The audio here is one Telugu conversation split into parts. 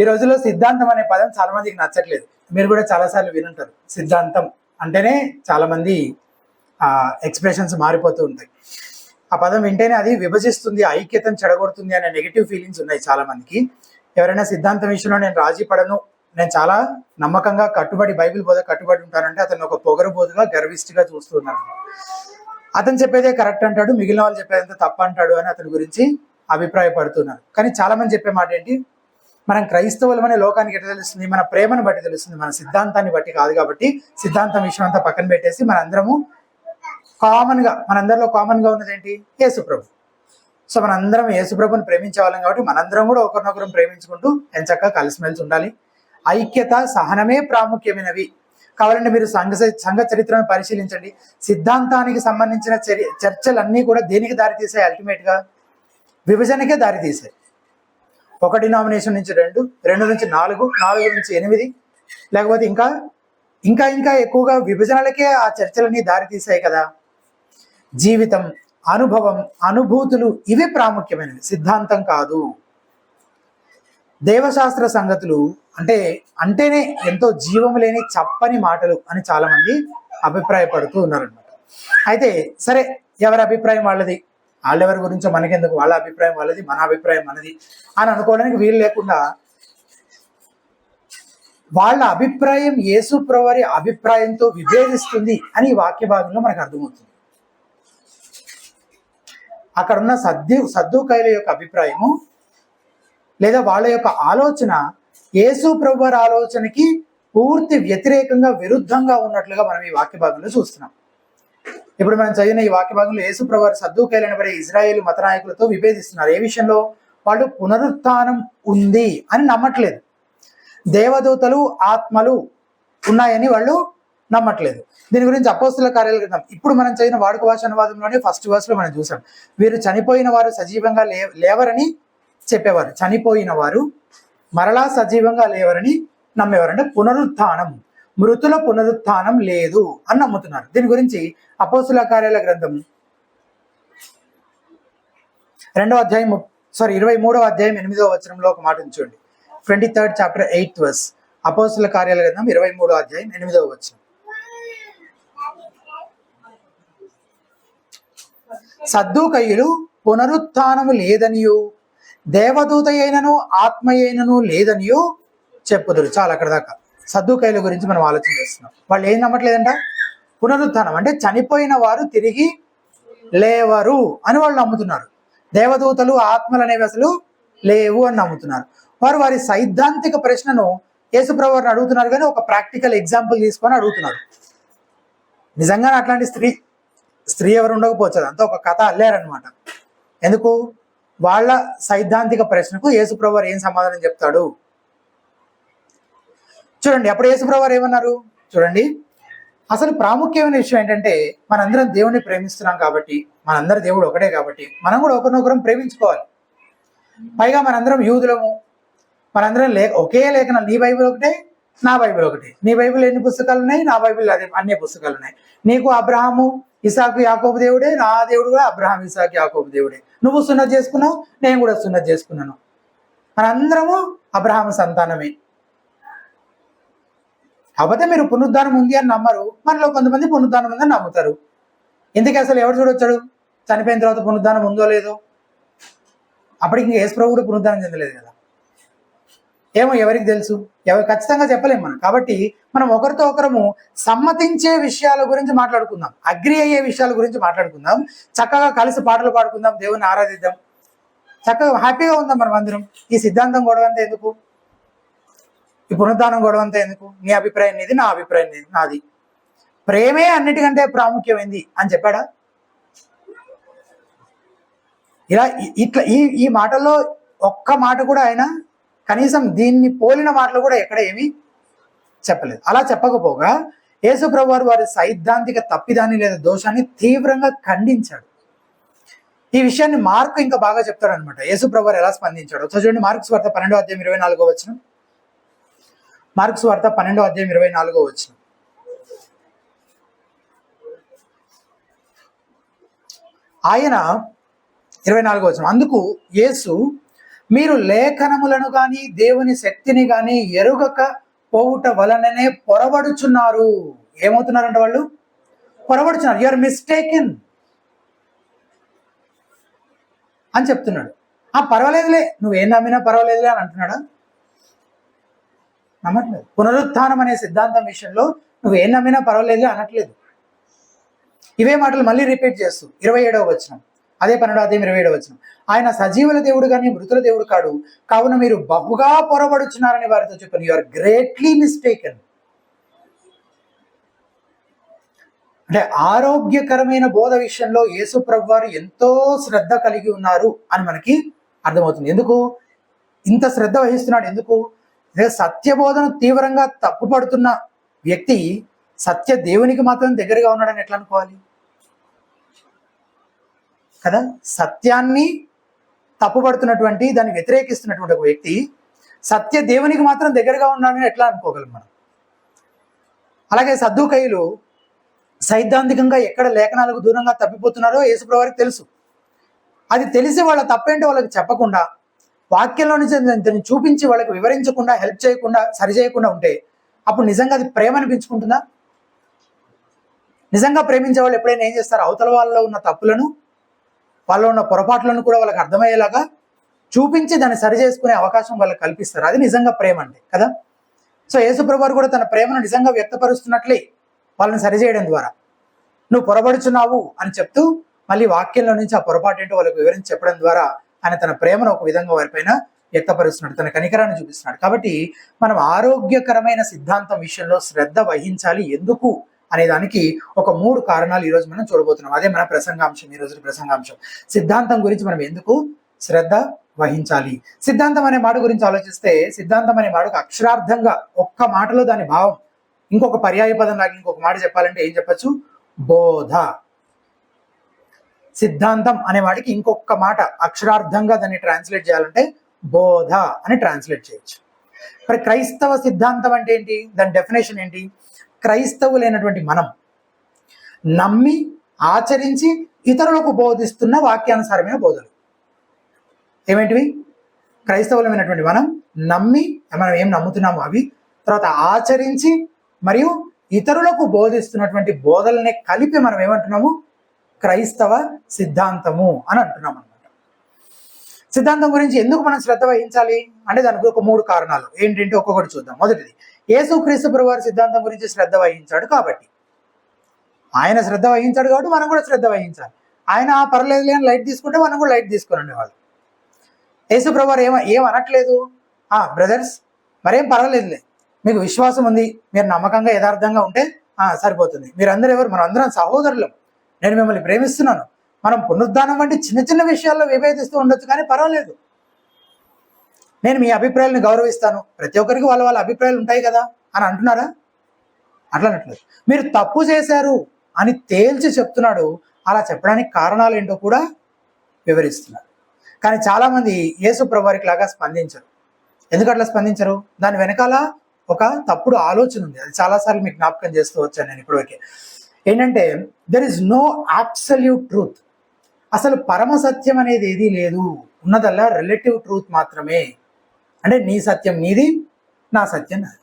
ఈ రోజుల్లో సిద్ధాంతం అనే పదం చాలా మందికి నచ్చట్లేదు. మీరు కూడా చాలాసార్లు వినుంటారు. సిద్ధాంతం అంటేనే చాలా మంది ఎక్స్ప్రెషన్స్ మారిపోతూ ఉంటాయి. ఆ పదం వింటేనే అది విభజిస్తుంది, ఐక్యతను చెడగొడుతుంది అనే నెగిటివ్ ఫీలింగ్స్ ఉన్నాయి చాలా మందికి. ఎవరైనా సిద్ధాంతం విషయంలో నేను రాజీ పడను, నేను చాలా నమ్మకంగా కట్టుబడి బైబిల్ బోధ కట్టుబడి ఉంటానంటే అతను ఒక పొగరుబోతుగా గర్విష్టిగా చూస్తున్నారు. అతను చెప్పేదే కరెక్ట్ అంటాడు, మిగిలిన వాళ్ళు చెప్పేదంతా తప్పు అంటాడు అని అతని గురించి అభిప్రాయపడుతున్నారు. కానీ చాలా మంది చెప్పే మాట ఏంటి, మనం క్రైస్తవులమనే లోకానికి ఎట్లా తెలుస్తుంది, మన ప్రేమను బట్టి తెలుస్తుంది, మన సిద్ధాంతాన్ని బట్టి కాదు. కాబట్టి సిద్ధాంతం విషయం అంతా పక్కన పెట్టేసి మనందరము మనందరిలో కామన్ గా ఉన్నది ఏంటి, యేసుప్రభు. సో మనందరం యేసుప్రభుని ప్రేమించే వాళ్ళం కాబట్టి మనందరం కూడా ఒకరినొకరు ప్రేమించుకుంటూ ఎంచక్కా కలిసిమెలిసి ఉండాలి. ఐక్యత, సహనమే ప్రాముఖ్యమైనవి. కావాలంటే మీరు సంఘ చరిత్రను పరిశీలించండి. సిద్ధాంతానికి సంబంధించిన చర్చలన్నీ కూడా దేనికి దారితీసాయి? అల్టిమేట్ గా విభజనకే దారితీసాయి. ఒక డినామినేషన్ నుంచి 2, 2 నుంచి 4, 4 నుంచి 8, లేకపోతే ఇంకా ఇంకా ఇంకా ఎక్కువగా విభజనలకే ఆ చర్చలన్నీ దారితీసాయి కదా. జీవితం, అనుభవం, అనుభూతులు ఇవి ప్రాముఖ్యమైనవి, సిద్ధాంతం కాదు. దేవశాస్త్ర సంగతులు అంటేనే ఎంతో జీవం లేని చప్పని మాటలు అని చాలా మంది అభిప్రాయపడుతూ ఉన్నారనమాట. అయితే సరే, ఎవరి అభిప్రాయం వాళ్ళది, వాళ్ళెవరి గురించో మనకెందుకు, వాళ్ళ అభిప్రాయం వాళ్ళది, మన అభిప్రాయం మనది అని అనుకోవడానికి వీలు లేకుండా వాళ్ళ అభిప్రాయం యేసుప్రభువారి అభిప్రాయంతో విభేదిస్తుంది అని ఈ వాక్య భాగంలో మనకు అర్థమవుతుంది. అక్కడ ఉన్న సద్దూకైల యొక్క అభిప్రాయము లేదా వాళ్ళ యొక్క ఆలోచన యేసుప్రభువారి ఆలోచనకి పూర్తి వ్యతిరేకంగా, విరుద్ధంగా ఉన్నట్లుగా మనం ఈ వాక్య భాగంలో చూస్తున్నాం. ఇప్పుడు మనం చదివిన ఈ వాక్య భాగంలో యేసుప్రభువారు సద్దూకైలైన పడే ఇజ్రాయేలు మత నాయకులతో విభేదిస్తున్నారు. ఏ విషయంలో? వాళ్ళు పునరుత్థానం ఉంది అని నమ్మట్లేదు, దేవదూతలు, ఆత్మలు ఉన్నాయని వాళ్ళు నమ్మట్లేదు. దీని గురించి అపోస్తుల కార్యాల గ్రంథం ఇప్పుడు మనం చదివిన వాడుక భాష అనువాదంలోనే ఫస్ట్ వర్స్ లో మనం చూసాం. వీరు చనిపోయిన వారు సజీవంగా లేవరని చెప్పేవారు, చనిపోయిన వారు మరలా సజీవంగా లేవరని నమ్మేవారు. అంటే పునరుత్థానం, మృతుల పునరుత్థానం లేదు అని నమ్ముతున్నారు. దీని గురించి అపోస్తుల కార్యాల గ్రంథం 23వ అధ్యాయం 8వ వచనంలో ఒక మాట ఉంచండి. 23rd chapter 8th verse, అపోస్తుల కార్యాల గ్రంథం 23వ అధ్యాయం 8వ వచనం. సద్దూకయ్యులు పునరుత్థానము లేదనియు దేవదూత అయినను ఆత్మ అయినను లేదనియో చెప్పుదురు. చాలా అక్కడ దాకా సద్దూకైల గురించి మనం ఆలోచన చేస్తున్నాం. వాళ్ళు ఏం నమ్మట్లేదంట? పునరుత్థానం అంటే చనిపోయిన వారు తిరిగి లేవరు అని వాళ్ళు నమ్ముతున్నారు. దేవదూతలు, ఆత్మలు అనేవి అసలు లేవు అని నమ్ముతున్నారు. వారి సైద్ధాంతిక ప్రశ్నను యేసుప్రభువారిని అడుగుతున్నారు, కానీ ఒక ప్రాక్టికల్ ఎగ్జాంపుల్ తీసుకొని అడుగుతున్నారు. నిజంగానే అట్లాంటి స్త్రీ ఎవరు ఉండకపోవచ్చు, అంతా ఒక కథ అల్లారనమాట. ఎందుకు? వాళ్ళ సైద్ధాంతిక ప్రశ్నకు యేసుప్రభువారు ఏం సమాధానం చెప్తాడు చూడండి. అప్పుడు యేసుప్రభువారు ఏమన్నారు చూడండి. అసలు ప్రాముఖ్యమైన విషయం ఏంటంటే, మనందరం దేవుణ్ణి ప్రేమిస్తున్నాం కాబట్టి, మనందరం దేవుడు ఒకటే కాబట్టి మనం కూడా ఒకరినొకరం ప్రేమించుకోవాలి. పైగా మనందరం యూదులము, మనందరం ఒకే లేఖనాలు, నీ బైబిల్ ఒకటే, నా బైబిల్ ఒకటే. నీ బైబిల్ ఎన్ని పుస్తకాలు ఉన్నాయి, నా బైబిల్ అన్ని పుస్తకాలు ఉన్నాయి. నీకు అబ్రహాము, ఇసాకు, యాకోబు దేవుడే, నా దేవుడు కూడా అబ్రహాం, ఇసాకు, యాకోబు దేవుడే. నువ్వు సున్నత్ చేసుకున్నావు, నేను కూడా సున్నత్ చేసుకున్నాను. మనందరము అబ్రహాము సంతానమే. కాకపోతే మీరు పునరుద్ధానం ఉంది అని నమ్మరు, మనలో కొంతమంది పునరుద్ధానం ఉందని నమ్ముతారు. ఇందుకే అసలు ఎవరు చూడొచ్చాడు చనిపోయిన తర్వాత పునరుద్ధానం ఉందో లేదో? అప్పటికి ఇంకా యేసుప్రభువు కూడా పునరుద్ధానం చెందలేదు కదా. ఏమో ఎవరికి తెలుసు, ఖచ్చితంగా చెప్పలేము మనం. కాబట్టి మనం ఒకరితో ఒకరము సమ్మతించే విషయాల గురించి మాట్లాడుకుందాం, అగ్రి అయ్యే విషయాల గురించి మాట్లాడుకుందాం, చక్కగా కలిసి పాటలు పాడుకుందాం, దేవుని ఆరాధిద్దాం, చక్కగా హ్యాపీగా ఉందాం మనం అందరం. ఈ సిద్ధాంతం గొడవ అంతా ఎందుకు? ఈ పునరుద్ధానం గొడవ అంతా ఎందుకు? నీ అభిప్రాయం నీది, నా అభిప్రాయం నాది. ప్రేమే అన్నిటికంటే ప్రాముఖ్యమైంది అని చెప్పాడా? ఇట్లా ఈ మాటల్లో ఒక్క మాట కూడా ఆయన కనీసం దీన్ని పోలిన మాటలు కూడా ఎక్కడ ఏమీ చెప్పలేదు. అలా చెప్పకపోగా యేసుప్రభువారు వారి సైద్ధాంతిక తప్పిదాన్ని లేదా దోషాన్ని తీవ్రంగా ఖండించాడు. ఈ విషయాన్ని మార్కు ఇంకా బాగా చెప్తాడు అనమాట. యేసుప్రభువారు ఎలా స్పందించాడు చూడండి. మార్కు సువార్త 12వ అధ్యాయం 24వ వచనం. మార్కు సువార్త 12వ అధ్యాయం 24వ వచనం. ఆయన 24వ వచనం. అందుకు యేసు మీరు లేఖనములను గాని దేవుని శక్తిని గాని ఎరుగక పోవుట వలననే పొరబడుచున్నారు. ఏమవుతున్నారంట వాళ్ళు? పొరబడుచున్నారు. యు ఆర్ మిస్టేకెన్ అని చెప్తున్నాడు. పర్వాలేదులే, నువ్వేం నమ్మినా పర్వాలేదులే అని అంటున్నాడా? నమ్మట్లేదు. పునరుత్థానం అనే సిద్ధాంతం విషయంలో నువ్వేం నమ్మినా పర్వాలేదులే అనట్లేదు. ఇవే మాటలు మళ్ళీ రిపీట్ చేస్తూ 27వ వచనం, అదే 12వ అధ్యాయం 27వ వచనం, ఆయన సజీవుల దేవుడు కానీ మృతుల దేవుడు కాడు, కావున మీరు బహుగా పొరబడుచున్నారని వారితో చెప్పాను. You are greatly mistaken. అంటే ఆరోగ్యకరమైన బోధ విషయంలో యేసు ప్రభు వారు ఎంతో శ్రద్ధ కలిగి ఉన్నారు అని మనకి అర్థమవుతుంది. ఎందుకు ఇంత శ్రద్ధ వహిస్తున్నాడు? ఎందుకు? సత్యబోధను తీవ్రంగా తప్పుపడుతున్న వ్యక్తి సత్య దేవునికి మాత్రం దగ్గరగా ఉన్నాడని ఎట్లా అనుకోవాలి కదా? సత్యాన్ని తప్పుపడుతున్నటువంటి, దాన్ని వ్యతిరేకిస్తున్నటువంటి ఒక వ్యక్తి సత్య దేవునికి మాత్రం దగ్గరగా ఉన్నాడని ఎట్లా అనుకోగలం మనం? అలాగే సద్దూకయ్యులు సైద్ధాంతికంగా ఎక్కడ లేఖనాలకు దూరంగా తప్పిపోతున్నారో యేసుప్రభువు వారికి తెలుసు. అది తెలిసి వాళ్ళ తప్పేంటో వాళ్ళకి చెప్పకుండా, వాక్యంలో నుంచి దాన్ని చూపించి వాళ్ళకి వివరించకుండా, హెల్ప్ చేయకుండా, సరి చేయకుండా ఉంటే అప్పుడు నిజంగా అది ప్రేమ అనిపించుకుంటుందా? నిజంగా ప్రేమించే వాళ్ళు ఎప్పుడైనా ఏం చేస్తారు? అవతల వాళ్ళలో ఉన్న తప్పులను, వాళ్ళలో ఉన్న పొరపాట్లను కూడా వాళ్ళకి అర్థమయ్యేలాగా చూపించి దాన్ని సరి చేసుకునే అవకాశం వాళ్ళకి కల్పిస్తారు. అది నిజంగా ప్రేమ అంటే కదా. సో యేసుప్రభువు వారు కూడా తన ప్రేమను నిజంగా వ్యక్తపరుస్తున్నట్లే వాళ్ళని సరిచేయడం ద్వారా, నువ్వు పొరబడుచున్నావు అని చెప్తూ మళ్ళీ వాక్యంలో నుంచి ఆ పొరపాటు ఏంటో వాళ్ళకి వివరించి చెప్పడం ద్వారా ఆయన తన ప్రేమను ఒక విధంగా వారిపైన వ్యక్తపరుస్తున్నాడు, తన కనికరాన్ని చూపిస్తున్నాడు. కాబట్టి మనం ఆరోగ్యకరమైన సిద్ధాంతం విషయంలో శ్రద్ధ వహించాలి. ఎందుకు అనే దానికి ఒక 3 కారణాలు ఈరోజు మనం చూడబోతున్నాం. అదే మన ప్రసంగాంశం, ఈ రోజు ప్రసంగాంశం. సిద్ధాంతం గురించి మనం ఎందుకు శ్రద్ధ వహించాలి? సిద్ధాంతం అనే మాట గురించి ఆలోచిస్తే, సిద్ధాంతం అనే మాటకు అక్షరార్థంగా ఒక్క మాటలో దాని భావం, ఇంకొక పర్యాయ పదం లాగా ఇంకొక మాట చెప్పాలంటే ఏం చెప్పచ్చు? బోధ. సిద్ధాంతం అనే వాటికి ఇంకొక మాట అక్షరార్థంగా దాన్ని ట్రాన్స్లేట్ చేయాలంటే బోధ అని ట్రాన్స్లేట్ చేయొచ్చు. మరి క్రైస్తవ సిద్ధాంతం అంటే ఏంటి? దాని డెఫినేషన్ ఏంటి? క్రైస్తవులైనటువంటి మనం నమ్మి ఆచరించి ఇతరులకు బోధిస్తున్న వాక్యానుసారమైన బోధలు. ఏమేంటివి? క్రైస్తవులమైనటువంటి మనం నమ్మి, మనం ఏం నమ్ముతున్నామో అవి, తర్వాత ఆచరించి మరియు ఇతరులకు బోధిస్తున్నటువంటి బోధలనే కలిపి మనం ఏమంటున్నాము? క్రైస్తవ సిద్ధాంతము అని అంటున్నాం అనమాట. సిద్ధాంతం గురించి ఎందుకు మనం శ్రద్ధ వహించాలి అంటే దానికి ఒక 3 కారణాలు. ఏంటంటే ఒక్కొక్కటి చూద్దాం. మొదటిది, యేసుక్రీస్తు ప్రభువు వారి సిద్ధాంతం గురించి శ్రద్ధ వహించాడు కాబట్టి, ఆయన శ్రద్ధ వహించాడు కాబట్టి మనం కూడా శ్రద్ధ వహించాలి. ఆయన పర్లేదు అని లైట్ తీసుకుంటే మనం కూడా లైట్ తీసుకొని ఉండేవాళ్ళు. యేసు ప్రభు వారు ఏం అనట్లేదు, బ్రదర్స్ మరేం పర్వాలేదులే, మీకు విశ్వాసం ఉంది, మీరు నమ్మకంగా యథార్థంగా ఉంటే సరిపోతుంది, మీరందరూ ఎవరు? మనం అందరం సహోదరులం, నేను మిమ్మల్ని ప్రేమిస్తున్నాను, మనం పునరుద్ధానం వంటి చిన్న చిన్న విషయాల్లో విభేదిస్తూ ఉండొచ్చు కానీ పర్వాలేదు, నేను మీ అభిప్రాయాలను గౌరవిస్తాను, ప్రతి ఒక్కరికి వాళ్ళ వాళ్ళ అభిప్రాయాలు ఉంటాయి కదా అని అంటున్నారా? అట్లా అనట్లేదు. మీరు తప్పు చేశారు అని తేల్చి చెప్తున్నాడు. అలా చెప్పడానికి కారణాలు ఏంటో కూడా వివరిస్తున్నారు. కానీ చాలామంది యేసు ప్రభు వారికి లాగా స్పందించరు. ఎందుకు అట్లా స్పందించరు? దాని వెనకాల ఒక తప్పుడు ఆలోచన ఉంది. అది చాలాసార్లు మీకు జ్ఞాపకం చేస్తూ వచ్చాను నేను ఇప్పటివరకే. ఏంటంటే there is no absolute truth. అసలు పరమ సత్యం అనేది ఏదీ లేదు, ఉన్నదల్లా రిలేటివ్ ట్రూత్ మాత్రమే. అంటే నీ సత్యం నీది, నా సత్యం నాది.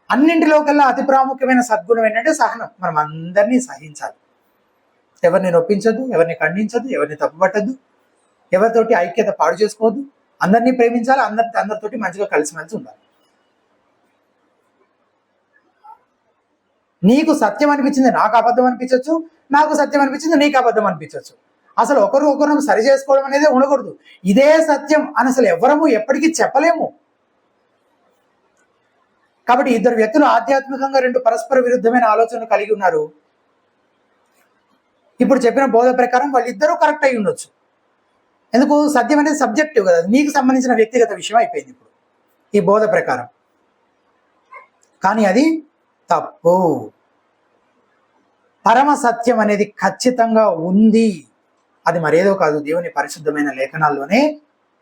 అన్నింటిలో కల్లా అతి ప్రాముఖ్యమైన సద్గుణం ఏంటంటే సహనం. మనం అందరినీ సహించాలి, ఎవరిని నొప్పించద్దు, ఎవరిని ఖండించద్దు, ఎవరిని తప్పుపట్టద్దు, ఎవరితోటి ఐక్యత పాడు చేసుకోవద్దు, అందరినీ ప్రేమించాలి, అందరితోటి మంచిగా కలిసిమెలిసి ఉండాలి. నీకు సత్యం అనిపించింది నాకు అబద్ధం అనిపించవచ్చు, నాకు సత్యం అనిపించింది నీకు అబద్ధం అనిపించవచ్చు. అసలు ఒకరినొకరు సరి చేసుకోవడం అనేది ఉండకూడదు. ఇదే సత్యం అని అసలు ఎవరము ఎప్పటికీ చెప్పలేము. కాబట్టి ఇద్దరు వ్యక్తులు ఆధ్యాత్మికంగా 2 పరస్పర విరుద్ధమైన ఆలోచనలు కలిగి ఉన్నారు. ఇప్పుడు చెప్పిన బోధ ప్రకారం వాళ్ళిద్దరూ కరెక్ట్ అయి ఉండొచ్చు. ఎందుకు? సత్యం అనేది సబ్జెక్టివ్ కదా, నీకు సంబంధించిన వ్యక్తిగత విషయం అయిపోయింది ఇప్పుడు ఈ బోధ ప్రకారం. కానీ అది తప్పు. పరమ సత్యం అనేది ఖచ్చితంగా ఉంది. అది మరేదో కాదు, దేవుని పరిశుద్ధమైన లేఖనాల్లోనే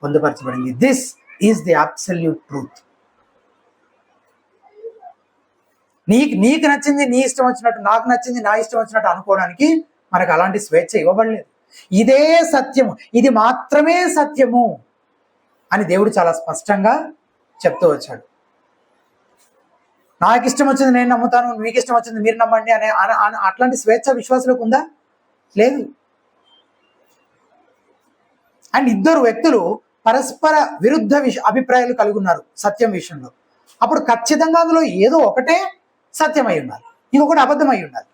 పొందుపరచబడింది. This is the absolute truth. నీకు నచ్చింది నీ ఇష్టం వచ్చినట్టు, నాకు నచ్చింది నా ఇష్టం వచ్చినట్టు అనుకోవడానికి మనకు అలాంటి స్వేచ్ఛ ఇవ్వబడలేదు. ఇదే సత్యము, ఇది మాత్రమే సత్యము అని దేవుడు చాలా స్పష్టంగా చెప్తూ వచ్చాడు. నాకు ఇష్టం వచ్చింది నేను నమ్ముతాను, మీకు ఇష్టం వచ్చింది మీరు నమ్మండి అనే అట్లాంటి స్వేచ్ఛ విశ్వాసులకు ఉందా? లేదు. అండ్ ఇద్దరు వ్యక్తులు పరస్పర విరుద్ధ అభిప్రాయాలు కలిగి ఉన్నారు సత్యం విషయంలో. అప్పుడు ఖచ్చితంగా అందులో ఏదో ఒకటే సత్యం అయి ఉండాలి, ఇంకొకటి అబద్ధం అయి ఉండాలి.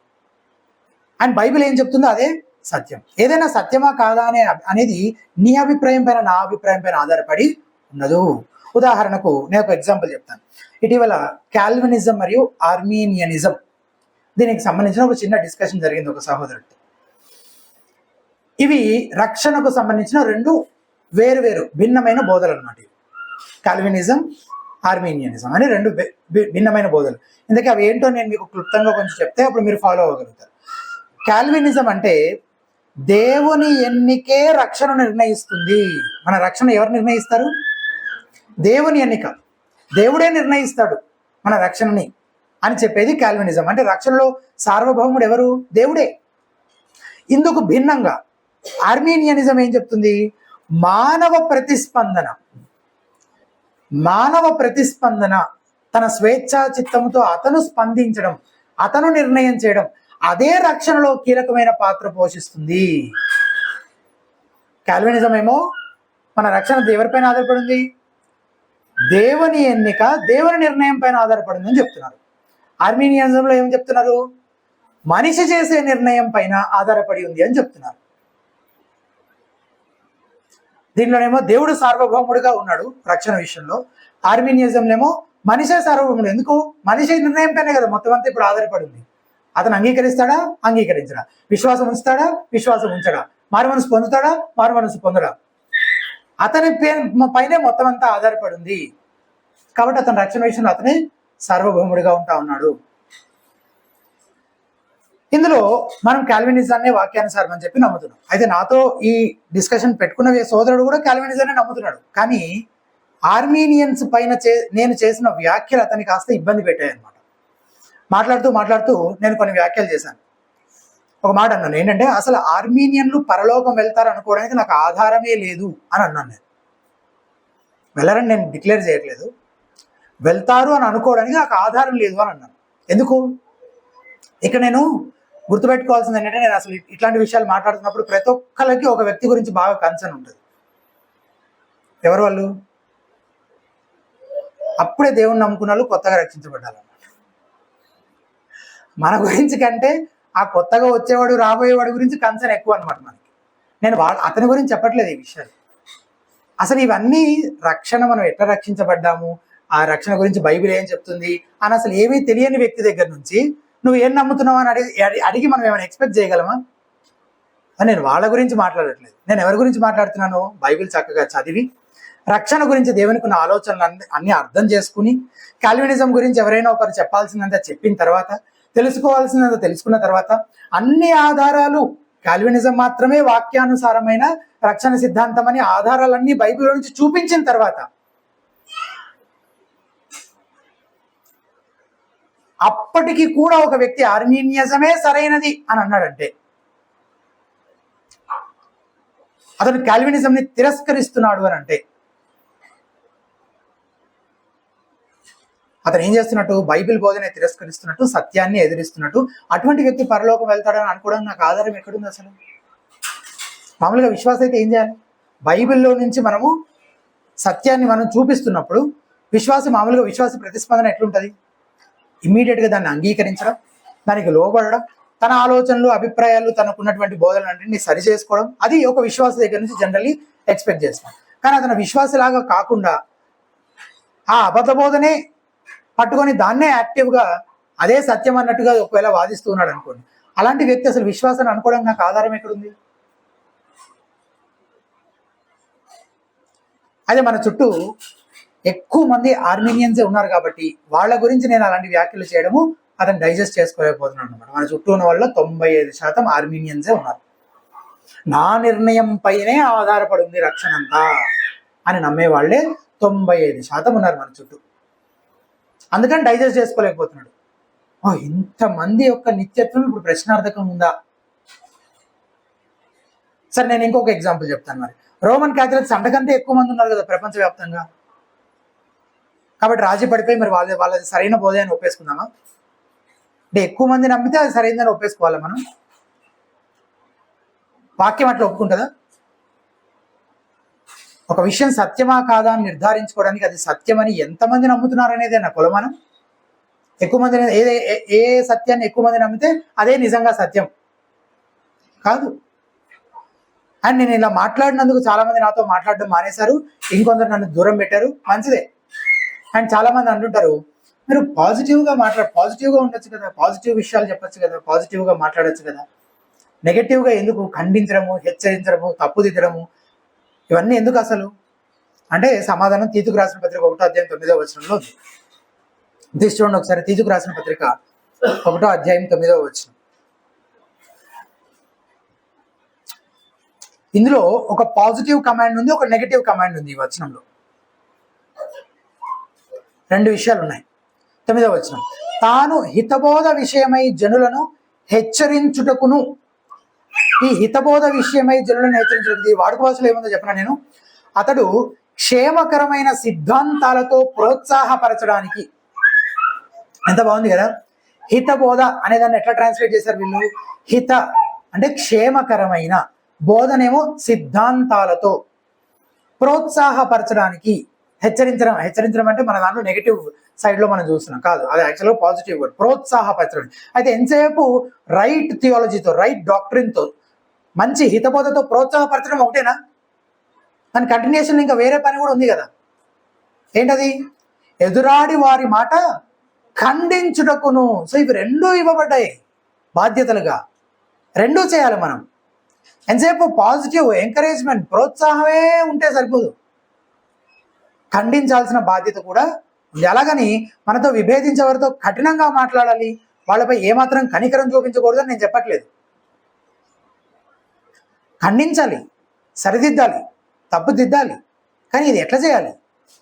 అండ్ బైబిల్ ఏం చెప్తుందో అదే సత్యం. ఏదైనా సత్యమా కాదా అనేది నీ అభిప్రాయం పైన నా అభిప్రాయం పైన ఆధారపడి ఉండదు. ఉదాహరణకు నేను ఒక ఎగ్జాంపుల్ చెప్తాను. ఇటీవల కాల్వినిజం మరియు ఆర్మీనియనిజం దీనికి సంబంధించిన ఒక చిన్న డిస్కషన్ జరిగింది ఒక సహోదరుడితో. ఇవి రక్షణకు సంబంధించిన రెండు వేరు భిన్నమైన బోధలు అన్నమాట. కాల్వినిజం, ఆర్మీనియనిజం అని రెండు భిన్నమైన బోధలు. ఇందుకే అవి ఏంటో నేను మీకు క్లుప్తంగా కొంచెం చెప్తే అప్పుడు మీరు ఫాలో అవ్వగలుగుతారు. కాల్వినిజం అంటే దేవుని ఎన్నికే రక్షణ నిర్ణయిస్తుంది. మన రక్షణ ఎవరు నిర్ణయిస్తారు? దేవుని ఎన్నిక, దేవుడే నిర్ణయిస్తాడు మన రక్షణని అని చెప్పేది కాల్వినిజం. అంటే రక్షణలో సార్వభౌముడు ఎవరు? దేవుడే. ఇందుకు భిన్నంగా ఆర్మీనియనిజం ఏం చెప్తుంది? మానవ ప్రతిస్పందన, తన స్వేచ్ఛా చిత్తంతో అతను స్పందించడం, అతను నిర్ణయం చేయడం, అదే రక్షణలో కీలకమైన పాత్ర పోషిస్తుంది. కాల్వినిజం ఏమో మన రక్షణ ఎవరిపైన ఆధారపడింది? దేవుని ఎన్నిక, దేవుని నిర్ణయం పైన ఆధారపడింది అని చెప్తున్నారు. ఆర్మీనియనిజంలో ఏం చెప్తున్నారు? మనిషి చేసే నిర్ణయం పైన ఆధారపడి ఉంది అని చెప్తున్నారు. దీనిలోనేమో దేవుడు సార్వభౌముడిగా ఉన్నాడు రక్షణ విషయంలో. ఆర్మీనియనిజంలో మనిషే సార్వభౌముడు. ఎందుకు? మనిషి నిర్ణయం పైనే కదా మొత్తం అంతా ఇప్పుడు ఆధారపడి ఉంది. అతను అంగీకరిస్తాడా, అంగీకరించడా, విశ్వాసం ఉంచుతాడా, విశ్వాసం ఉంచడా, మారు మనసు పొందుతాడా, మారు మనసు పొందడా, అతని పైనే మొత్తం అంతా ఆధారపడి ఉంది. కాబట్టి అతని రక్షణ విషయంలో అతనే సార్వభౌముడిగా ఉంటా ఉన్నాడు. ఇందులో మనం కాల్వినిజాన్ని వాక్యానుసారం అని చెప్పి నమ్ముతున్నాం. అయితే నాతో ఈ డిస్కషన్ పెట్టుకున్న సోదరుడు కూడా కాల్వినిజాన్ని నమ్ముతున్నాడు. కానీ ఆర్మీనియన్స్ పైన నేను చేసిన వ్యాఖ్యలు అతనికి కాస్త ఇబ్బంది పెట్టాయి అన్నమాట. మాట్లాడుతూ నేను కొన్ని వ్యాఖ్యలు చేశాను. ఒక మాట అన్నాను ఏంటంటే, అసలు ఆర్మీనియన్లు పరలోకం వెళ్తారు అనుకోవడానికి నాకు ఆధారమే లేదు అని అన్నాను. నేను వెళ్ళరని నేను డిక్లేర్ చేయట్లేదు, వెళ్తారు అని అనుకోవడానికి నాకు ఆధారం లేదు అని అన్నాను. ఎందుకు? ఇక నేను గుర్తుపెట్టుకోవాల్సింది ఏంటంటే, నేను అసలు ఇట్లాంటి విషయాలు మాట్లాడుతున్నప్పుడు ప్రతి ఒక్కరికి ఒక వ్యక్తి గురించి బాగా కన్సర్న్ ఉంటుంది. ఎవరు వాళ్ళు? అప్పుడే దేవుణ్ణి నమ్ముకున్న వాళ్ళు, కొత్తగా రక్షించబడ్డాలన్నమాట. మన గురించి కంటే ఆ కొత్తగా వచ్చేవాడు, రాబోయేవాడి గురించి కన్సర్న్ ఎక్కువ అనమాట మనకి. నేను అతని గురించి చెప్పట్లేదు ఈ విషయాలు. అసలు ఇవన్నీ రక్షణ, మనం ఎట్లా రక్షించబడ్డాము, ఆ రక్షణ గురించి బైబిల్ ఏం చెప్తుంది అని అసలు ఏమీ తెలియని వ్యక్తి దగ్గర నుంచి నువ్వు ఏం నమ్ముతున్నావు అని అడిగి మనం ఏమైనా ఎక్స్పెక్ట్ చేయగలమా? నేను వాళ్ళ గురించి మాట్లాడట్లేదు. నేను ఎవరి గురించి మాట్లాడుతున్నాను? బైబిల్ చక్కగా చదివి రక్షణ గురించి దేవునికి ఉన్న ఆలోచనలు అన్ని అర్థం చేసుకుని, కాల్వినిజం గురించి ఎవరైనా ఒకరు చెప్పాల్సిందంతా చెప్పిన తర్వాత, తెలుసుకోవాల్సిందంతా తెలుసుకున్న తర్వాత, అన్ని ఆధారాలు కాల్వినిజం మాత్రమే వాక్యానుసారమైన రక్షణ సిద్ధాంతం అని ఆధారాలన్నీ బైబిల్ నుంచి చూపించిన తర్వాత అప్పటికి కూడా ఒక వ్యక్తి ఆర్మీనియజమే సరైనది అని అన్నాడంటే అతను కాల్వినిజంని తిరస్కరిస్తున్నాడు అని అంటే అతను ఏం చేస్తున్నట్టు? బైబిల్ బోధనే తిరస్కరిస్తున్నట్టు, సత్యాన్ని ఎదిరిస్తున్నట్టు. అటువంటి వ్యక్తి పరలోకం వెళ్తాడని అనుకోవడానికి నాకు ఆధారం ఎక్కడుంది అసలు? మామూలుగా విశ్వాసం అయితే ఏం చేయాలి? బైబిల్లో నుంచి మనము సత్యాన్ని మనం చూపిస్తున్నప్పుడు మామూలుగా విశ్వాస ప్రతిస్పందన ఎట్లుంటుంది? ఇమ్మీడియట్గా దాన్ని అంగీకరించడం, దానికి లోబడడం, తన ఆలోచనలు, అభిప్రాయాలు, తనకున్నటువంటి బోధనలన్నింటినీ సరి చేసుకోవడం, అది ఒక విశ్వాస దగ్గర నుంచి జనరల్లీ ఎక్స్పెక్ట్ చేస్తాం. కానీ అతను విశ్వాసలాగా కాకుండా ఆ అబద్ధ బోధనే పట్టుకొని దాన్నే యాక్టివ్గా అదే సత్యం అన్నట్టుగా ఒకవేళ వాదిస్తూ ఉన్నాడు అనుకోండి, అలాంటి వ్యక్తి అసలు విశ్వాసాన్ని అనుకోవడానికి నాకు ఆధారం ఎక్కడుంది? అదే మన చుట్టూ ఎక్కువ మంది ఆర్మీనియన్సే ఉన్నారు కాబట్టి వాళ్ళ గురించి నేను అలాంటి వ్యాఖ్యలు చేయడము అతను డైజెస్ట్ చేసుకోలేకపోతున్నాడు అనమాట. మన చుట్టూ ఉన్న వాళ్ళ 95% ఆర్మీనియన్సే ఉన్నారు. నా నిర్ణయం పైనే ఆధారపడి ఉంది రక్షణ అంతా అని నమ్మే వాళ్ళే 95% ఉన్నారు మన చుట్టూ. అందుకని డైజెస్ట్ చేసుకోలేకపోతున్నాడు. ఇంతమంది యొక్క నిత్యత్వం ఇప్పుడు ప్రశ్నార్థకం ఉందా? సరే, నేను ఇంకొక ఎగ్జాంపుల్ చెప్తాను. మరి రోమన్ క్యాథలిక్స్ అంతకంటే ఎక్కువ మంది ఉన్నారు కదా ప్రపంచవ్యాప్తంగా. కాబట్టి రాజీ పడిపోయి మరి వాళ్ళది సరైన బోధ అని ఒప్పేసుకుందామా? అంటే ఎక్కువ మంది నమ్మితే అది సరైనదని ఒప్పేసుకోవాలా మనం? వాక్యం అట్లా ఒప్పుకుంటుందా? ఒక విషయం సత్యమా కాదా అని నిర్ధారించుకోవడానికి అది సత్యమని ఎంతమంది నమ్ముతున్నారు అనేది నా కొలమానం. ఎక్కువ మంది ఏ సత్యాన్ని ఎక్కువ మంది నమ్మితే అదే నిజంగా సత్యం కాదు. అండ్ నేను ఇలా మాట్లాడినందుకు చాలా మంది నాతో మాట్లాడడం మానేశారు, ఇంకొందరు నన్ను దూరం పెట్టారు, మంచిదే. అండ్ చాలా మంది అంటుంటారు, మీరు పాజిటివ్గా ఉండొచ్చు కదా, పాజిటివ్ విషయాలు చెప్పొచ్చు కదా, పాజిటివ్గా మాట్లాడచ్చు కదా, నెగటివ్గా ఎందుకు ఖండించడము, హెచ్చరించడము, తప్పుదిద్దడము, ఇవన్నీ ఎందుకు అసలు అంటే సమాధానం తీతుకు రాసిన పత్రిక 1వ అధ్యాయం 9వ వచనంలో ఉంది. చూడండి ఒకసారి, తీతుకు రాసిన పత్రిక 1వ అధ్యాయం 9వ వచనం. ఇందులో ఒక పాజిటివ్ కమాండ్ ఉంది, ఒక నెగటివ్ కమాండ్ ఉంది. ఈ వచనంలో 2 విషయాలు ఉన్నాయి. 9వ వచనం, తాను హితబోధ విషయమై జనులను హెచ్చరించుటకును. ఈ హితబోధ విషయమై జనులను హెచ్చరించుటకు ఈ వాడుక భాషలో ఏముందో చెప్పనా నేను, అతడు క్షేమకరమైన సిద్ధాంతాలతో ప్రోత్సాహపరచడానికి. ఎంత బాగుంది కదా. హితబోధ అనే దాన్ని ఎట్లా ట్రాన్స్లేట్ చేశారు వీళ్ళు? హిత అంటే క్షేమకరమైన, బోధనేమో సిద్ధాంతాలతో, ప్రోత్సాహపరచడానికి. హెచ్చరించడం అంటే మన దాంట్లో నెగిటివ్ సైడ్ లో మనం చూస్తున్నాం కాదు, అది యాక్చువల్గా పాజిటివ్ వర్డ్, ప్రోత్సాహపరచడం. అయితే ఎంతసేపు రైట్ థియాలజీతో, రైట్ డాక్ట్రిన్తో, మంచి హితబోధతో ప్రోత్సాహపరచడం ఒకటేనా? దాని కంటిన్యూషన్ ఇంకా వేరే పని కూడా ఉంది కదా. ఏంటది? ఎదురాడి వారి మాట ఖండించుటకును. సో ఇవి 2 ఇవ్వబడ్డాయి బాధ్యతలుగా, 2 చేయాలి మనం. ఎంతసేపు పాజిటివ్ ఎంకరేజ్మెంట్, ప్రోత్సాహమే ఉంటే సరిపోదు, ఖండించాల్సిన బాధ్యత కూడా ఉంది. అలాగని మనతో విభేదించే వారితో కఠినంగా మాట్లాడాలి, వాళ్ళపై ఏమాత్రం కనికరం చూపించకూడదని నేను చెప్పట్లేదు. ఖండించాలి, సరిదిద్దాలి, తప్పుదిద్దాలి. కానీ ఇది ఎట్లా చేయాలి?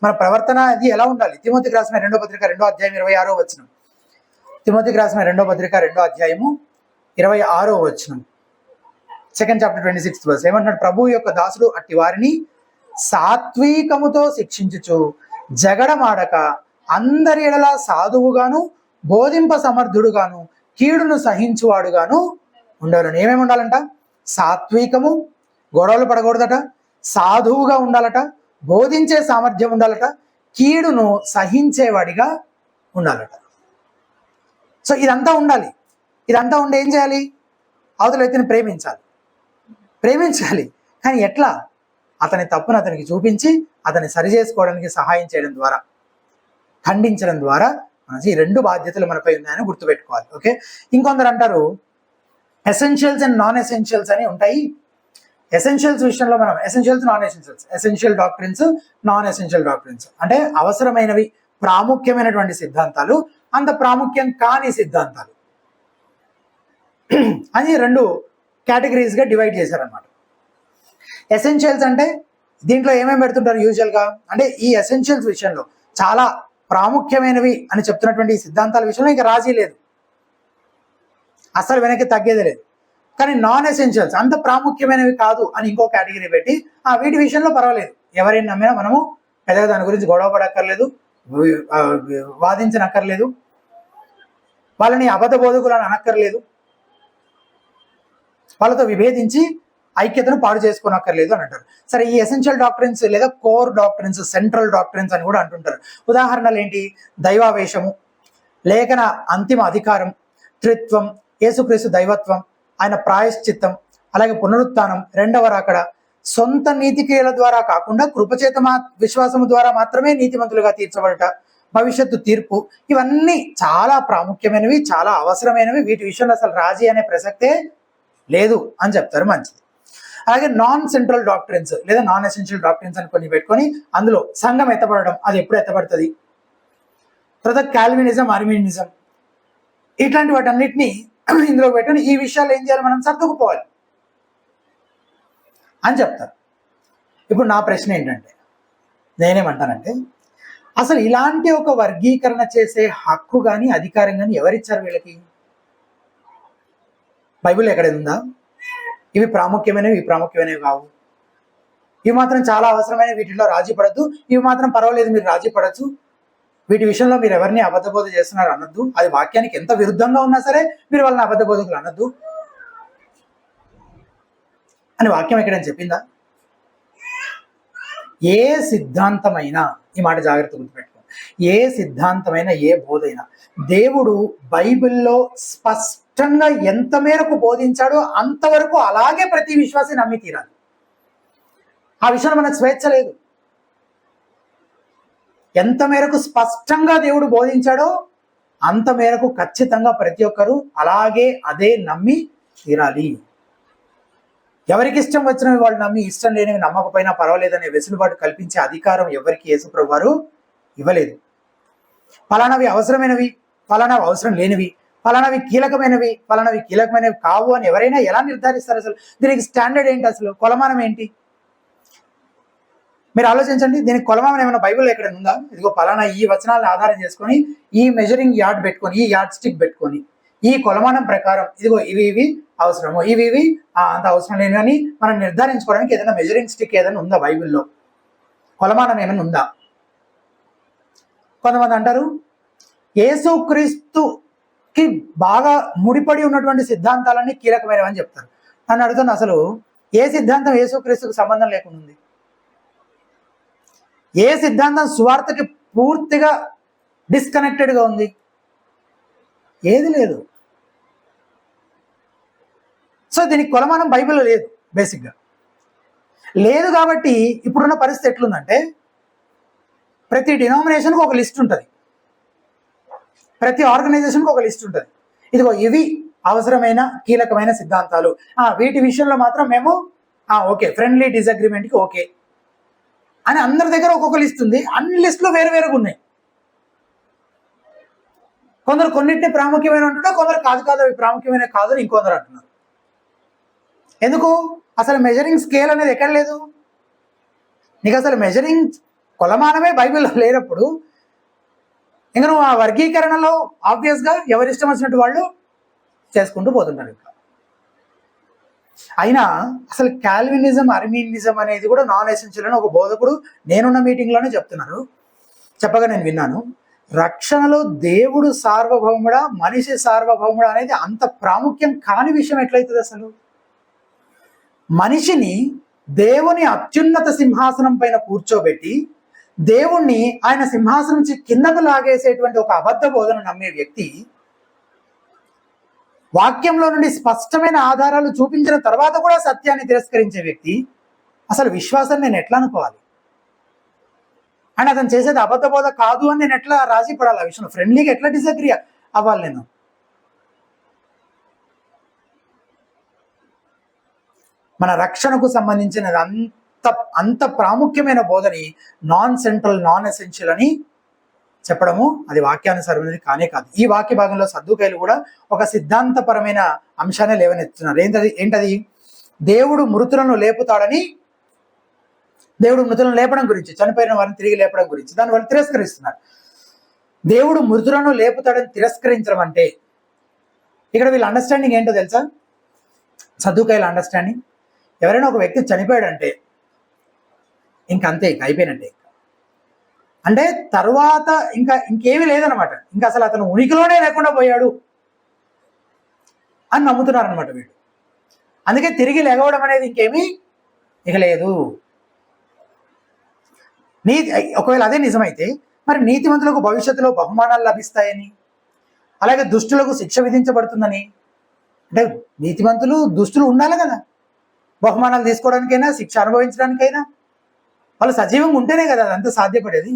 మన ప్రవర్తన అది ఎలా ఉండాలి? తిమోతికి రాసిన 2వ పత్రిక 2వ అధ్యాయం 26వ వచనం. తిమోతికి రాసిన 2వ పత్రిక 2వ అధ్యాయము 26వ వచనం, 2nd chapter 26th verse ఏమంటున్నాడు? ప్రభు యొక్క దాసుడు అట్టి వారిని సాత్వికముతో శిక్షించుచు జగడమాడక అందరి ఎడల సాధువుగాను బోధింప సమర్థుడుగాను కీడును సహించువాడుగాను ఉండవలను. ఏమేమి ఉండాలంట? సాత్వికము, గొడవలు పడకూడదట, సాధువుగా ఉండాలట, బోధించే సామర్థ్యం ఉండాలట, కీడును సహించేవాడిగా ఉండాలట. సో ఇదంతా ఉండాలి. ఇదంతా ఉండి ఏం చేయాలి? అవతల వ్యక్తిని ప్రేమించాలి. కానీ ఎట్లా? అతని తప్పును అతనికి చూపించి అతన్ని సరి చేసుకోవడానికి సహాయం చేయడం ద్వారా, ఖండించడం ద్వారా ఈ 2 బాధ్యతలు మనపై ఉన్నాయని గుర్తుపెట్టుకోవాలి. ఓకే. ఇంకొందరు అంటారు ఎసెన్షియల్స్ అండ్ నాన్ ఎసెన్షియల్స్ అని ఉంటాయి. ఎసెన్షియల్స్ విషయంలో మనం essentials, non essentials, essential doctrines, non essential doctrines అంటే అవసరమైనవి, ప్రాముఖ్యమైనటువంటి సిద్ధాంతాలు, అంత ప్రాముఖ్యం కాని సిద్ధాంతాలు అని 2 కేటగిరీస్గా డివైడ్ చేశారనమాట. ఎసెన్షియల్స్ అంటే దీంట్లో ఏమేమి పెడుతుంటారు యూజువల్గా అంటే ఈ ఎసెన్షియల్స్ విషయంలో చాలా ప్రాముఖ్యమైనవి అని చెప్తున్నటువంటి ఈ సిద్ధాంతాల విషయంలో ఇంకా రాజీ లేదు, అసలు వెనక్కి తగ్గేది లేదు. కానీ నాన్ ఎసెన్షియల్స్ అంత ప్రాముఖ్యమైనవి కాదు అని ఇంకో కేటగిరీ పెట్టి వీటి విషయంలో పర్వాలేదు, ఎవరైనా నమ్మినా మనము పెద్దగా దాని గురించి గొడవ పడక్కర్లేదు, వాదించనక్కర్లేదు, వాళ్ళని అబద్ధ బోధకులను అనక్కర్లేదు, వాళ్ళతో విభేదించి ఐక్యతను పాడు చేసుకోనక్కర్లేదు అని అంటారు. సరే, ఈ ఎసెన్షియల్ డాక్ట్రిన్స్ లేదా కోర్ డాక్ట్రిన్స్, సెంట్రల్ డాక్ట్రిన్స్ అని కూడా అంటుంటారు. ఉదాహరణలు ఏంటి? దైవావేశము, లేఖన అంతిమ అధికారం, త్రిత్వం, యేసుక్రీస్తు దైవత్వం, ఆయన ప్రాయశ్చిత్తం, అలాగే పునరుత్థానం, 2వ రాకడ, సొంత నీతిక్రియల ద్వారా కాకుండా కృపచేత విశ్వాసము ద్వారా మాత్రమే నీతిమంతులుగా తీర్చబడట, భవిష్యత్తు తీర్పు, ఇవన్నీ చాలా ప్రాముఖ్యమైనవి, చాలా అవసరమైనవి. వీటి విషయంలో అసలు రాజీ అనే ప్రసక్తే లేదు అని చెప్తారు. మంచిది. అలాగే నాన్ సెంట్రల్ డాక్ట్రిన్స్ లేదా నాన్ ఎసెన్షియల్ డాక్ట్రిన్స్ అని కొన్ని పెట్టుకొని అందులో సంఘం ఎత్తబడడం, అది ఎప్పుడు ఎత్తబడుతుంది, తర్వాత కాల్వినిజం, ఆర్మినిజం, ఇట్లాంటి వాటన్నిటిని ఇందులో పెట్టని ఈ విషయాలు ఏం చేయాలి? మనం సర్దుకుపోవాలి అని చెప్తారు. ఇప్పుడు నా ప్రశ్న ఏంటంటే, నేనేమంటానంటే, అసలు ఇలాంటి ఒక వర్గీకరణ చేసే హక్కు కానీ అధికారం కానీ ఎవరిచ్చారు వీళ్ళకి? బైబిల్ ఎక్కడ ఉందా? ఇవి ప్రాముఖ్యమైనవి, ఇవి ప్రాముఖ్యమైనవి కావు. ఇవి మాత్రం చాలా అవసరమైన, వీటిలో రాజీ పడద్దు, ఇవి మాత్రం పర్వాలేదు మీరు రాజీ పడచ్చు, వీటి విషయంలో మీరు ఎవరిని అబద్ధబోధ చేస్తున్నారు అనొద్దు, అది వాక్యానికి ఎంత విరుద్ధంగా ఉన్నా సరే మీరు వాళ్ళని అబద్ధబోధకులు అనొద్దు అని వాక్యం ఎక్కడని చెప్పిందా? ఏ సిద్ధాంతమైనా, ఈ మాట జాగ్రత్త గుర్తుపెట్టుకో, ఏ సిద్ధాంతమైన ఏ బోధైనా దేవుడు బైబిల్లో స్పష్టంగా ఎంత మేరకు బోధించాడో అంతవరకు అలాగే ప్రతి విశ్వాసి నమ్మి తీరాలి. ఆ విషయంలో మనకు స్వేచ్ఛ లేదు. ఎంత మేరకు స్పష్టంగా దేవుడు బోధించాడో అంత మేరకు ఖచ్చితంగా ప్రతి ఒక్కరూ అలాగే అదే నమ్మి తీరాలి. ఎవరికి ఇష్టం వచ్చినవి వాళ్ళు నమ్మి, ఇష్టం లేనివి నమ్మకపోయినా పర్వాలేదనే వెసులుబాటు కల్పించే అధికారం ఎవరికి యేసుప్రభు వారు ఇవ్వలేదు. ఫలానవి అవసరమైనవి, ఫలానవి అవసరం లేనివి, ఫలానవి కీలకమైనవి, ఫలానవి కీలకమైనవి కావు అని ఎవరైనా ఎలా నిర్ధారిస్తారు? అసలు దీనికి స్టాండర్డ్ ఏంటి? అసలు కొలమానం ఏంటి? మీరు ఆలోచించండి. దీనికి కొలమానం ఏమైనా బైబిల్లో ఎక్కడ ఉందా? ఇదిగో ఫలానా ఈ వచనాలను ఆధారం చేసుకొని, ఈ మెజరింగ్ యార్డ్ పెట్టుకొని, ఈ యార్డ్ స్టిక్ పెట్టుకొని, ఈ కొలమానం ప్రకారం ఇదిగో ఇవి అవసరము, ఇవి అంత అవసరం లేని అని మనం నిర్ధారించుకోవడానికి ఏదైనా మెజరింగ్ స్టిక్ ఏదైనా ఉందా బైబిల్లో? కొలమానం ఏమైనా ఉందా? కొంతమంది అంటారు యేసుక్రీస్తుకి బాగా ముడిపడి ఉన్నటువంటి సిద్ధాంతాలన్నీ కీలకమైనవి అని చెప్తారు. నన్ను అడుగుతున్నా, అసలు ఏ సిద్ధాంతం యేసుక్రీస్తుకు సంబంధం లేకుండా ఉంది? ఏ సిద్ధాంతం సువార్తకి పూర్తిగా డిస్కనెక్టెడ్గా ఉంది? ఏది లేదు. సో దీనికి కొలమానం బైబిల్లో లేదు. బేసిక్గా లేదు. కాబట్టి ఇప్పుడున్న పరిస్థితి ఎట్లుందంటే, ప్రతి డినామినేషన్కి ఒక లిస్ట్ ఉంటుంది, ప్రతి ఆర్గనైజేషన్కి ఒక లిస్ట్ ఉంటుంది. ఇదిగో ఇవి అవసరమైన కీలకమైన సిద్ధాంతాలు, వీటి విషయంలో మాత్రం మేము ఓకే, ఫ్రెండ్లీ డిసగ్రిమెంట్కి ఓకే అని అందరి దగ్గర ఒక్కొక్క లిస్ట్ ఉంది. అన్ని లిస్టులు వేరు వేరుగా ఉన్నాయి. కొందరు కొన్నింటిని ప్రాముఖ్యమైన అంటున్నారు, కొందరు కాదు అవి ప్రాముఖ్యమైన కాదు అని ఇంకొందరు అంటున్నారు. ఎందుకు? అసలు మెజరింగ్ స్కేల్ అనేది ఎక్కడ లేదు. నీకు అసలు మెజరింగ్ కొలమానమే బైబిల్లో లేనప్పుడు ఇంకా నువ్వు ఆ వర్గీకరణలో ఆబ్వియస్గా ఎవరిష్టం వచ్చినట్టు వాళ్ళు చేసుకుంటూ పోతుంటారు. ఇంకా అయినా అసలు కాల్వినిజం, అర్మీనిజం అనేది కూడా నాన్ ఎసెన్షియల్ అని ఒక బోధకుడు నేనున్న మీటింగ్లోనే చెప్తున్నారు. చెప్పగా నేను విన్నాను. రక్షణలో దేవుడు సార్వభౌముడా, మనిషి సార్వభౌముడా అనేది అంత ప్రాముఖ్యం కాని విషయం ఎట్లయితుంది? అసలు మనిషిని దేవుని అత్యున్నత సింహాసనం పైన కూర్చోబెట్టి దేవుణ్ణి ఆయన సింహాసనం నుంచి కిందకు లాగేసేటువంటి ఒక అబద్ధ బోధన నమ్మే వ్యక్తి, వాక్యంలో నుండి స్పష్టమైన ఆధారాలు చూపించిన తర్వాత కూడా సత్యాన్ని తిరస్కరించే వ్యక్తి, అసలు విశ్వాసాన్ని నేను ఎట్లా అనుకోవాలి? అండ్ అతను చేసేది అబద్ధ బోధ కాదు అని నేను ఎట్లా రాజీ పడాలి? ఆ విషయంలో ఫ్రెండ్లీగా ఎట్లా డిసగ్రీ అవ్వాలి? నేను మన రక్షణకు సంబంధించినది అంత ప్రాముఖ్యమైన బోధని నాన్ సెంట్రల్, నాన్ ఎసెన్షియల్ అని చెప్పడము అది వాక్యానుసారమైనది కానే కాదు. ఈ వాక్య భాగంలో సద్దుకైలు కూడా ఒక సిద్ధాంతపరమైన అంశాన్ని లేవనెత్తున్నారు. ఏంటది? దేవుడు మృతులను లేపుతాడని, దేవుడు మృతులను లేపడం గురించి, చనిపోయిన వారిని తిరిగి లేపడం గురించి దాన్ని వాళ్ళు తిరస్కరిస్తున్నారు. దేవుడు మృతులను లేపుతాడని తిరస్కరించడం అంటే ఇక్కడ వీళ్ళ అండర్స్టాండింగ్ ఏంటో తెలుసా? సద్దుకైల అండర్స్టాండింగ్, ఎవరైనా ఒక వ్యక్తి చనిపోయాడంటే ఇంకంతే, ఇక అయిపోయినట్టే. అంటే తర్వాత ఇంకేమీ లేదనమాట. ఇంకా అసలు అతను ఉనికిలోనే లేకుండా పోయాడు అని నమ్ముతున్నారనమాట వీళ్ళు. అందుకే తిరిగి లెగవడం అనేది ఇంకేమీ ఇక లేదు. ఒకవేళ అదే నిజమైతే మరి నీతిమంతులకు భవిష్యత్తులో బహుమానాలు లభిస్తాయని, అలాగే దుష్టులకు శిక్ష విధించబడుతుందని, అంటే నీతిమంతులు దుష్టులు ఉండాలి కదా, బహుమానాలు తీసుకోవడానికైనా శిక్ష అనుభవించడానికైనా వాళ్ళు సజీవంగా ఉంటేనే కదా అదంతా సాధ్యపడేది.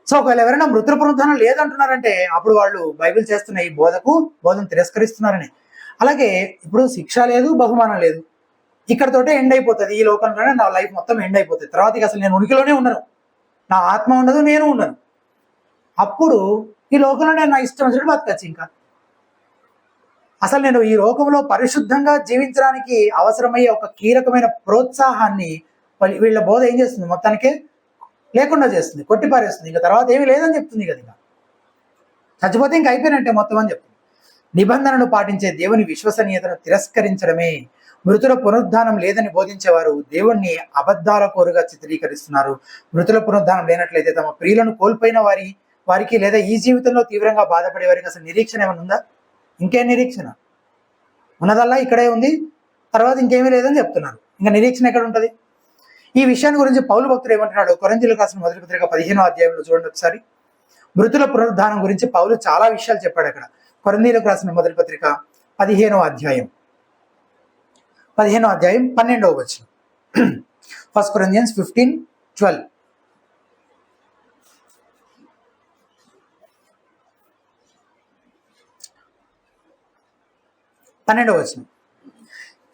సో ఒకవేళ ఎవరైనా మృతుల పునరుద్ధానం లేదంటున్నారంటే అప్పుడు వాళ్ళు బైబిల్ చేస్తున్న ఈ బోధను తిరస్కరిస్తున్నారని. అలాగే ఇప్పుడు శిక్ష లేదు, బహుమానం లేదు, ఇక్కడతోటే ఎండ్ అయిపోతుంది. ఈ లోకంలోనే నా లైఫ్ మొత్తం ఎండ్ అయిపోతుంది. తర్వాత ఇక అసలు నేను ఉనికిలోనే ఉండను, నా ఆత్మ ఉండదు, నేను ఉండను. అప్పుడు ఈ లోకంలో నేను నా ఇష్టం వచ్చినట్టు బతకచ్చు. ఇంకా అసలు నేను ఈ లోకంలో పరిశుద్ధంగా జీవించడానికి అవసరమయ్యే ఒక కీలకమైన ప్రోత్సాహాన్ని వీళ్ళ బోధ ఏం చేస్తుంది? మొత్తానికే లేకుండా చేస్తుంది, కొట్టిపారేస్తుంది. ఇంకా తర్వాత ఏమీ లేదని చెప్తుంది కదా. ఇంకా చచ్చిపోతే ఇంక అయిపోయినట్టే మొత్తం అని చెప్తుంది. నిబంధనను పాటించే దేవుని విశ్వసనీయతను తిరస్కరించడమే మృతుల పునరుద్ధానం లేదని బోధించేవారు దేవుణ్ణి అబద్ధాల కోరుగా చిత్రీకరిస్తున్నారు. మృతుల పునరుద్ధానం లేనట్లయితే తమ ప్రియులను కోల్పోయిన వారికి లేదా ఈ జీవితంలో తీవ్రంగా బాధపడే వారికి అసలు నిరీక్షణ ఏమైనా ఉందా? ఇంకేం నిరీక్షణ ఉన్నదల్లా ఇక్కడే ఉంది, తర్వాత ఇంకేమీ లేదని చెప్తున్నారు. ఇంకా నిరీక్షణ ఎక్కడ ఉంటుంది? ఈ విషయాన్ని గురించి పౌలు భక్తుడు ఏమంటున్నాడు? కొరింథీయులకు రాసిన మొదటి పత్రిక 15వ అధ్యాయంలో చూడండి ఒకసారి. మృతుల పునరుద్ధానం గురించి పౌలు చాలా విషయాలు చెప్పాడు అక్కడ. కొరింథీయులకు రాసిన మొదటి పత్రిక 15వ అధ్యాయం 12వ వచనం. 1 Corinthians 15:12.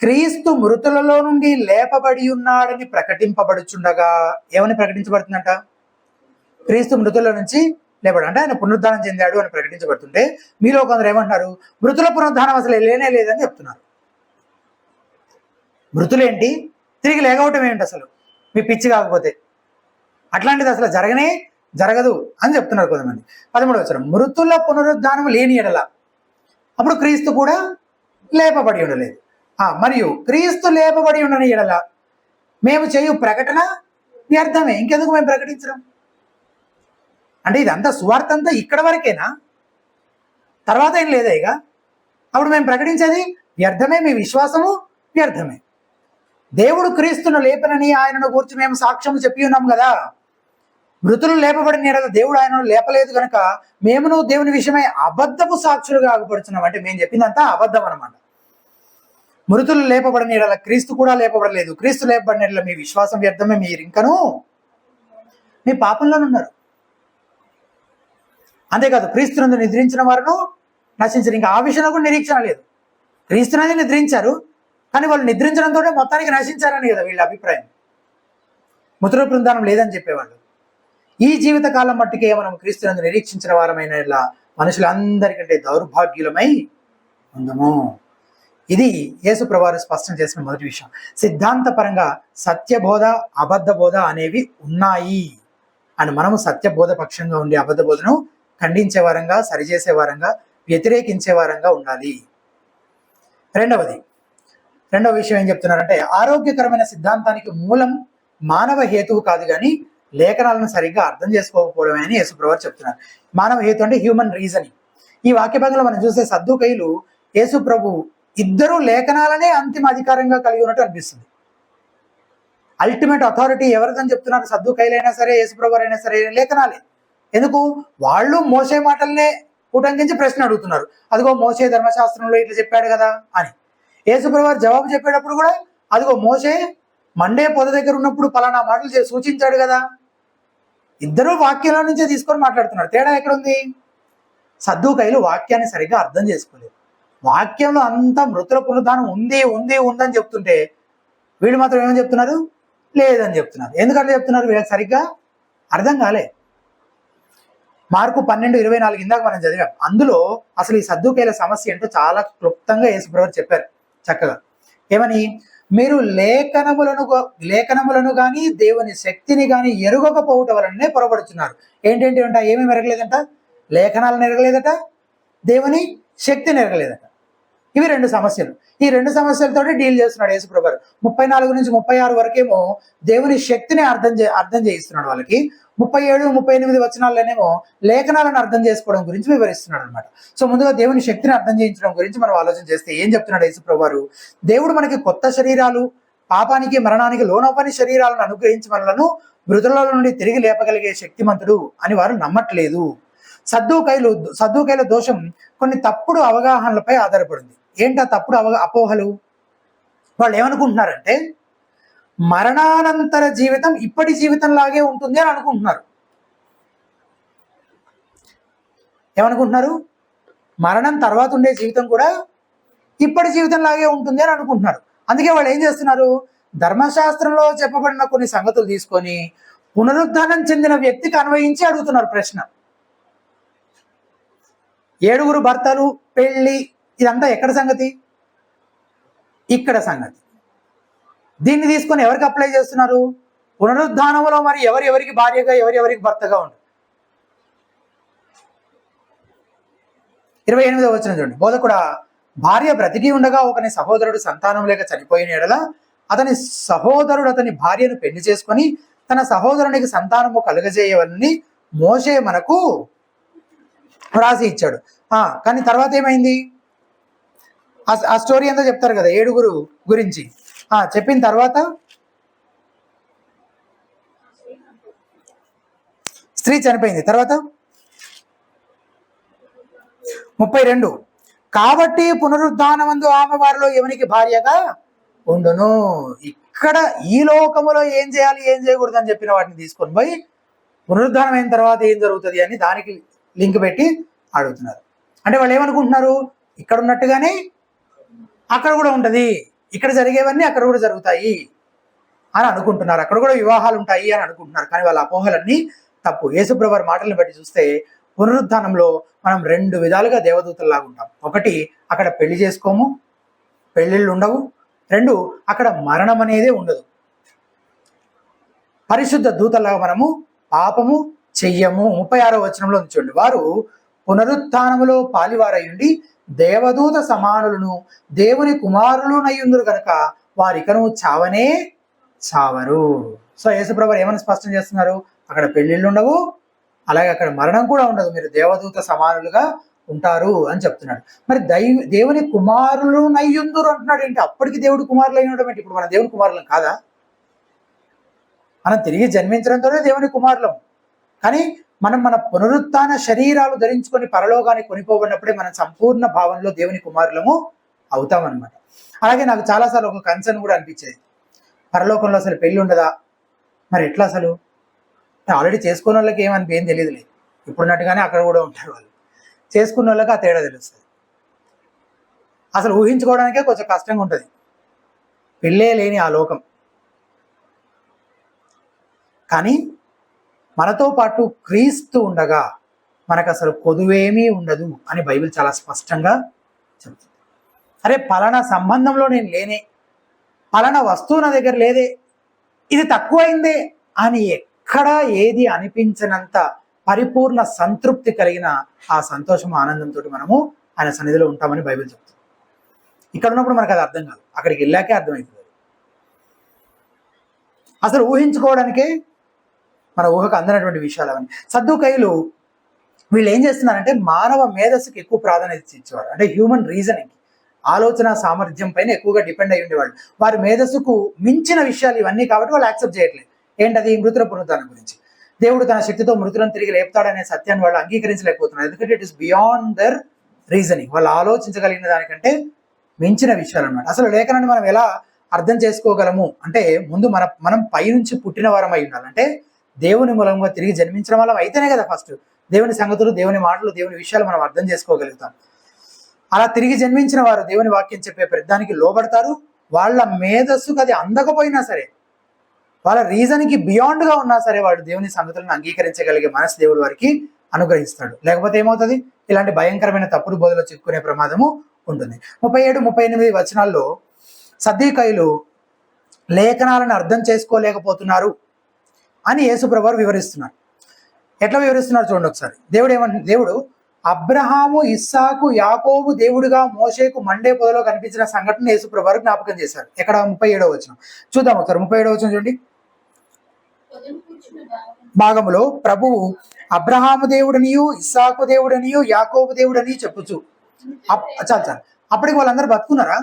క్రీస్తు మృతులలో నుండి లేపబడి ఉన్నాడని ప్రకటింపబడుచుండగా, ఏమని ప్రకటించబడుతుందంట? క్రీస్తు మృతుల నుంచి లేపడు అంటే ఆయన పునరుద్ధానం చెందాడు అని ప్రకటించబడుతుంటే మీలో కొందరు ఏమంటున్నారు? మృతుల పునరుద్ధానం అసలు లేనే లేదని చెప్తున్నారు. మృతులేంటి, తిరిగి లేకపోవటం ఏంటి అసలు? మీ పిచ్చి కాకపోతే అట్లాంటిది అసలు జరగదు అని చెప్తున్నారు కొంతమంది. 13వ వచనం, మృతుల పునరుద్ధానం లేని ఎడల అప్పుడు క్రీస్తు కూడా లేపబడి ఉండలేదు. మరియు క్రీస్తు లేపబడి ఉండని ఎడల మేము చేయు ప్రకటన వ్యర్థమే. ఇంకెందుకు మేము ప్రకటించడం? అంటే ఇదంతా సువార్త అంతా ఇక్కడ వరకేనా? తర్వాత ఏం లేదా? ఇక అప్పుడు మేము ప్రకటించేది వ్యర్థమే, మీ విశ్వాసము వ్యర్థమే. దేవుడు క్రీస్తును లేపనని ఆయనను గురించి మేము సాక్ష్యము చెప్పి ఉన్నాం కదా. మృతులు లేపబడిన ఎడల దేవుడు ఆయనను లేపలేదు కనుక మేమును దేవుని విషయమై అబద్ధపు సాక్షులుగా ఆగుపడుతున్నాం. అంటే మేము చెప్పిందంతా అబద్ధం అనమాట. మృతులు లేపబడిన ఎడల క్రీస్తు కూడా లేపబడలేదు. క్రీస్తు లేపబడిన ఎడల మీ విశ్వాసం వ్యర్థమే, మీరు ఇంకనూ మీ పాపంలోనున్నారు. అంతేకాదు, క్రీస్తునందు నిద్రించిన వారును నశించారు. ఇంకా ఆ విషయంలో కూడా నిరీక్షణ లేదు. క్రీస్తునందు నిద్రించారు, కానీ వాళ్ళు నిద్రించడంతో మొత్తానికి నశించారని కదా వీళ్ళ అభిప్రాయం. మృతుల బృందానం లేదని చెప్పేవాళ్ళు. ఈ జీవిత కాలం మట్టుకే మనం క్రీస్తునందు నిరీక్షించిన వారమైన ఇలా మనుషులందరికంటే దౌర్భాగ్యులమై ఉందము. ఇది యేసు ప్రభువారు స్పష్టం చేసిన మొదటి విషయం. సిద్ధాంతపరంగా సత్యబోధ అబద్ధ బోధ అనేవి ఉన్నాయి అని మనము సత్యబోధ పక్షంగా ఉండి అబద్ధ బోధను ఖండించే వారంగా, సరిచేసే వారంగా, వ్యతిరేకించే వారంగా ఉండాలి. రెండవ విషయం ఏం చెప్తున్నారంటే, ఆరోగ్యకరమైన సిద్ధాంతానికి మూలం మానవ హేతువు కాదు కానీ లేఖనాలను సరిగ్గా అర్థం చేసుకోకపోవడమే అని యేసుప్రభువారు చెప్తున్నారు. మానవ హేతు అంటే హ్యూమన్ రీజనింగ్. ఈ వాక్య భాగంలో మనం చూసే సద్దూకయ్యులు యేసుప్రభు ఇద్దరు లేఖనాలనే అంతిమ అధికారంగా కలిగి ఉన్నట్టు అనిపిస్తుంది. అల్టిమేట్ అథారిటీ ఎవరిదని చెప్తున్నారు? సద్దూకయ్యులైనా సరే, యేసుప్రభువారు అయినా సరే లేఖనాలే. ఎందుకు? వాళ్ళు మోసే మాటలనే ఉటంకించి ప్రశ్న అడుగుతున్నారు. అదిగో మోసే ధర్మశాస్త్రంలో ఇట్లా చెప్పాడు కదా అని. యేసుప్రభువారు జవాబు చెప్పేటప్పుడు కూడా అదిగో మోసే మండే పొద దగ్గర ఉన్నప్పుడు పలానా మాటలు సూచించాడు కదా. ఇద్దరు వాక్యంలో నుంచే తీసుకొని మాట్లాడుతున్నారు. తేడా ఎక్కడుంది? సద్దూకయ్యులు వాక్యాన్ని సరిగ్గా అర్థం చేసుకోలేదు. వాక్యంలో అంతా మృతుల పునరుద్ధానం ఉందని చెప్తుంటే వీళ్ళు మాత్రం ఏమని చెప్తున్నారు? లేదని చెప్తున్నారు. ఎందుకంటే చెప్తున్నారు? వీళ్ళకి సరిగ్గా అర్థం కాలే. మార్కు 12:24 ఇందాక మనం చదివాం. అందులో అసలు ఈ సద్దూకయ్యుల సమస్య ఏంటో చాలా క్లుప్తంగా యేసుప్రభువారు చెప్పారు చక్కగా. ఏమని? మీరు లేఖనములను కానీ దేవుని శక్తిని కానీ ఎరుగకపోవటం వలననే పొరపడుతున్నారు. ఏంటంటే అంట, ఏమేమి ఎరగలేదంట? లేఖనాలను ఎరగలేదట, దేవుని శక్తిని ఎరగలేదట. ఇవి 2 సమస్యలు. ఈ 2 సమస్యలతో డీల్ చేస్తున్నాడు యేసుప్రభువారు. 34 నుంచి 36 వరకేమో దేవుని శక్తిని అర్థం చేయిస్తున్నాడు వాళ్ళకి. 37, 38 వచనాల్లోనేమో లేఖనాలను అర్థం చేసుకోవడం గురించి వివరిస్తున్నాడు అనమాట. సో ముందుగా దేవుని శక్తిని అర్థం చేయించడం గురించి మనం ఆలోచన చేస్తే ఏం చెప్తున్నాడు యేసుప్రభువారు? దేవుడు మనకి కొత్త శరీరాలు, పాపానికి మరణానికి లోనవ్వని శరీరాలను అనుగ్రహించి మనలను మృతుల నుండి తిరిగి లేపగలిగే శక్తిమంతుడు అని వారు నమ్మట్లేదు. సద్దూకయ్యుల దోషం కొన్ని తప్పుడు అవగాహనలపై ఆధారపడింది. ఏంటా తప్పుడు అపోహలు? వాళ్ళు ఏమనుకుంటున్నారంటే మరణానంతర జీవితం ఇప్పటి జీవితంలాగే ఉంటుంది అని అనుకుంటున్నారు. ఏమనుకుంటున్నారు? మరణం తర్వాత ఉండే జీవితం కూడా ఇప్పటి జీవితంలాగే ఉంటుంది అని అనుకుంటున్నారు. అందుకే వాళ్ళు ఏం చేస్తున్నారు? ధర్మశాస్త్రంలో చెప్పబడిన కొన్ని సంగతులు తీసుకొని పునరుద్ధానం చెందిన వ్యక్తికి అన్వయించి అడుగుతున్నారు ప్రశ్న. 7 భర్తలు, పెళ్లి, ఇదంతా ఎక్కడ సంగతి? ఇక్కడ సంగతి. దీన్ని తీసుకొని ఎవరికి అప్లై చేస్తున్నారు? పునరుద్ధానంలో మరి ఎవరెవరికి భార్యగా, ఎవరెవరికి భర్తగా ఉండరు. 28వ వచనం చూడండి. బోధకుడా, భార్య బ్రతికి ఉండగా ఒకని సహోదరుడు సంతానం లేక చనిపోయిన ఎడల అతని సహోదరుడు అతని భార్యను పెళ్లి చేసుకొని తన సహోదరునికి సంతానము కలుగజేయవలని మోషే మనకు వ్రాసి ఇచ్చాడు. కానీ తర్వాత ఏమైంది? ఆ స్టోరీ అంతా చెప్తారు కదా 7 గురించి. చెప్పిన తర్వాత స్త్రీ చనిపోయింది. తర్వాత 32 కాబట్టి పునరుద్ధానమందు ఆమె వారిలో ఎవనికి భార్యగా ఉండును. ఇక్కడ ఈ లోకములో ఏం చేయాలి ఏం చేయకూడదు అని చెప్పిన వాటిని తీసుకొని పోయి పునరుద్ధానం అయిన తర్వాత ఏం జరుగుతుంది అని దానికి లింక్ పెట్టి అడుగుతున్నారు. అంటే వాళ్ళు ఏమనుకుంటున్నారు, ఇక్కడ ఉన్నట్టుగానే అక్కడ కూడా ఉంటుంది, ఇక్కడ జరిగేవన్నీ అక్కడ కూడా జరుగుతాయి అని అనుకుంటున్నారు, అక్కడ కూడా వివాహాలు ఉంటాయి అని అనుకుంటున్నారు. కానీ వాళ్ళ అపోహలన్నీ తప్పు. యేసుప్రభు వారి మాటలను బట్టి చూస్తే పునరుద్ధానంలో మనం 2 విధాలుగా దేవదూతల్లాగా ఉంటాం. ఒకటి, అక్కడ పెళ్లి చేసుకోము, పెళ్ళిళ్ళు ఉండవు. 2, అక్కడ మరణం అనేదే ఉండదు. పరిశుద్ధ దూతలాగా మనము పాపము చెయ్యము. 36వ వచనంలో చూడండి, వారు పునరుత్థానములో పాలివారయుండి దేవదూత సమానులను దేవుని కుమారులునయ్యుందురు గనక వారికను చావనే చావరు. సో యేసుప్రభు ఏమని స్పష్టం చేస్తున్నారు, అక్కడ పెళ్లిళ్ళు ఉండవు, అలాగే అక్కడ మరణం కూడా ఉండదు, మీరు దేవదూత సమానులుగా ఉంటారు అని చెప్తున్నాడు. మరి దేవుని కుమారులు నయ్యుందురు అంటున్నాడు ఏంటి? అప్పటికి దేవుడి కుమారులు అయి ఉండడం ఏంటి? ఇప్పుడు మన దేవుని కుమారులం కాదా? మనం తిరిగి జన్మించడంతోనే దేవుని కుమారులం. కానీ మనం మన పునరుత్థాన శరీరాలు ధరించుకొని పరలోకానికి కొనిపోబడినప్పుడే మనం సంపూర్ణ భావంలో దేవుని కుమారులము అవుతామన్నమాట. అలాగే నాకు చాలాసార్లు ఒక కన్సర్న్ కూడా అనిపించేది, పరలోకంలో అసలు పెళ్ళి ఉండదా, మరి ఎట్లా అసలు? ఆల్రెడీ చేసుకున్న వాళ్ళకి ఏం తెలియదులే, ఇప్పుడున్నట్టుగానే అక్కడ కూడా ఉంటారు వాళ్ళు. చేసుకున్న వాళ్ళకి ఆ తేడా తెలుస్తుంది. అసలు ఊహించుకోవడానికే కొంచెం కష్టంగా ఉంటుంది, పెళ్ళే లేని ఆ లోకం. కానీ మనతో పాటు క్రీస్తు ఉండగా మనకు అసలు కొదువేమీ ఉండదు అని బైబిల్ చాలా స్పష్టంగా చెబుతుంది. అరే పలానా సంబంధంలో నేను లేనే, పలానా వస్తువు నా దగ్గర లేదే, ఇది తక్కువైందే అని ఎక్కడా ఏది అనిపించినంత పరిపూర్ణ సంతృప్తి కలిగిన ఆ సంతోషం ఆనందంతో మనము ఆయన సన్నిధిలో ఉంటామని బైబిల్ చెప్తుంది. ఇక్కడ ఉన్నప్పుడు మనకు అది అర్థం కాదు, అక్కడికి వెళ్ళాకే అర్థమవుతుంది. అసలు ఊహించుకోవడానికే మన ఊహకు అందనటువంటి విషయాలు అవన్నీ. సద్దూకయ్యులు వీళ్ళు ఏం చేస్తున్నారంటే మానవ మేధస్సుకి ఎక్కువ ప్రాధాన్యత ఇచ్చేవారు. అంటే హ్యూమన్ రీజనింగ్, ఆలోచన సామర్థ్యం పైన ఎక్కువగా డిపెండ్ అయి ఉండేవాళ్ళు. వారి మేధస్సుకు మించిన విషయాలు ఇవన్నీ కాబట్టి వాళ్ళు యాక్సెప్ట్ చేయట్లేదు. ఏంటది? మృతుల పునరుద్ధానం గురించి. దేవుడు తన శక్తితో మృతులను తిరిగి లేపుతాడనే సత్యాన్ని వాళ్ళు అంగీకరించలేకపోతున్నారు. ఎందుకంటే it is beyond their reasoning. వాళ్ళు ఆలోచించగలిగిన దానికంటే మించిన విషయాలు అన్నమాట. అసలు లేఖనాన్ని మనం ఎలా అర్థం చేసుకోగలము అంటే, ముందు మనం పైనుంచి పుట్టిన వారం అయి ఉండాలి. అంటే దేవుని మూలంగా తిరిగి జన్మించడం వల్ల అయితేనే కదా ఫస్ట్ దేవుని సంగతులు, దేవుని మాటలు, దేవుని విషయాలు మనం అర్థం చేసుకోగలుగుతాం. అలా తిరిగి జన్మించిన వారు దేవుని వాక్యం చెప్పే ప్రతిదానికి లోబడతారు. వాళ్ళ మేధస్సుకు అది అందకపోయినా సరే, వాళ్ళ రీజన్కి బియాండ్గా ఉన్నా సరే, వాళ్ళు దేవుని సంగతులను అంగీకరించగలిగే మనసు దేవుడు వారికి అనుగ్రహిస్తాడు. లేకపోతే ఏమవుతుంది? ఇలాంటి భయంకరమైన తప్పుడు బోధలో చిక్కుకునే ప్రమాదము ఉంటుంది. 37, 38 వచనాల్లో సద్దూకయ్యులు లేఖనాలను అర్థం చేసుకోలేకపోతున్నారు అని యేసుప్రభు వివరిస్తున్నారు. ఎట్లా వివరిస్తున్నారు చూడండి ఒకసారి. దేవుడు అబ్రహాము, ఇస్సాకు, యాకోబు దేవుడిగా మోషేకు మండే పొదలో కనిపించిన సంఘటన యేసుప్రభు జ్ఞాపకం చేశారు. ఎక్కడ? 37వ వచనం చూద్దాం ఒకసారి. 37వ వచనం చూడండి. భాగములో ప్రభువు అబ్రహాము దేవుడనియు, ఇస్సాకు దేవుడనియు, యాకోబు దేవుడని చెప్పుచు. చాలు. అప్పటికి వాళ్ళందరూ బతుకున్నారా?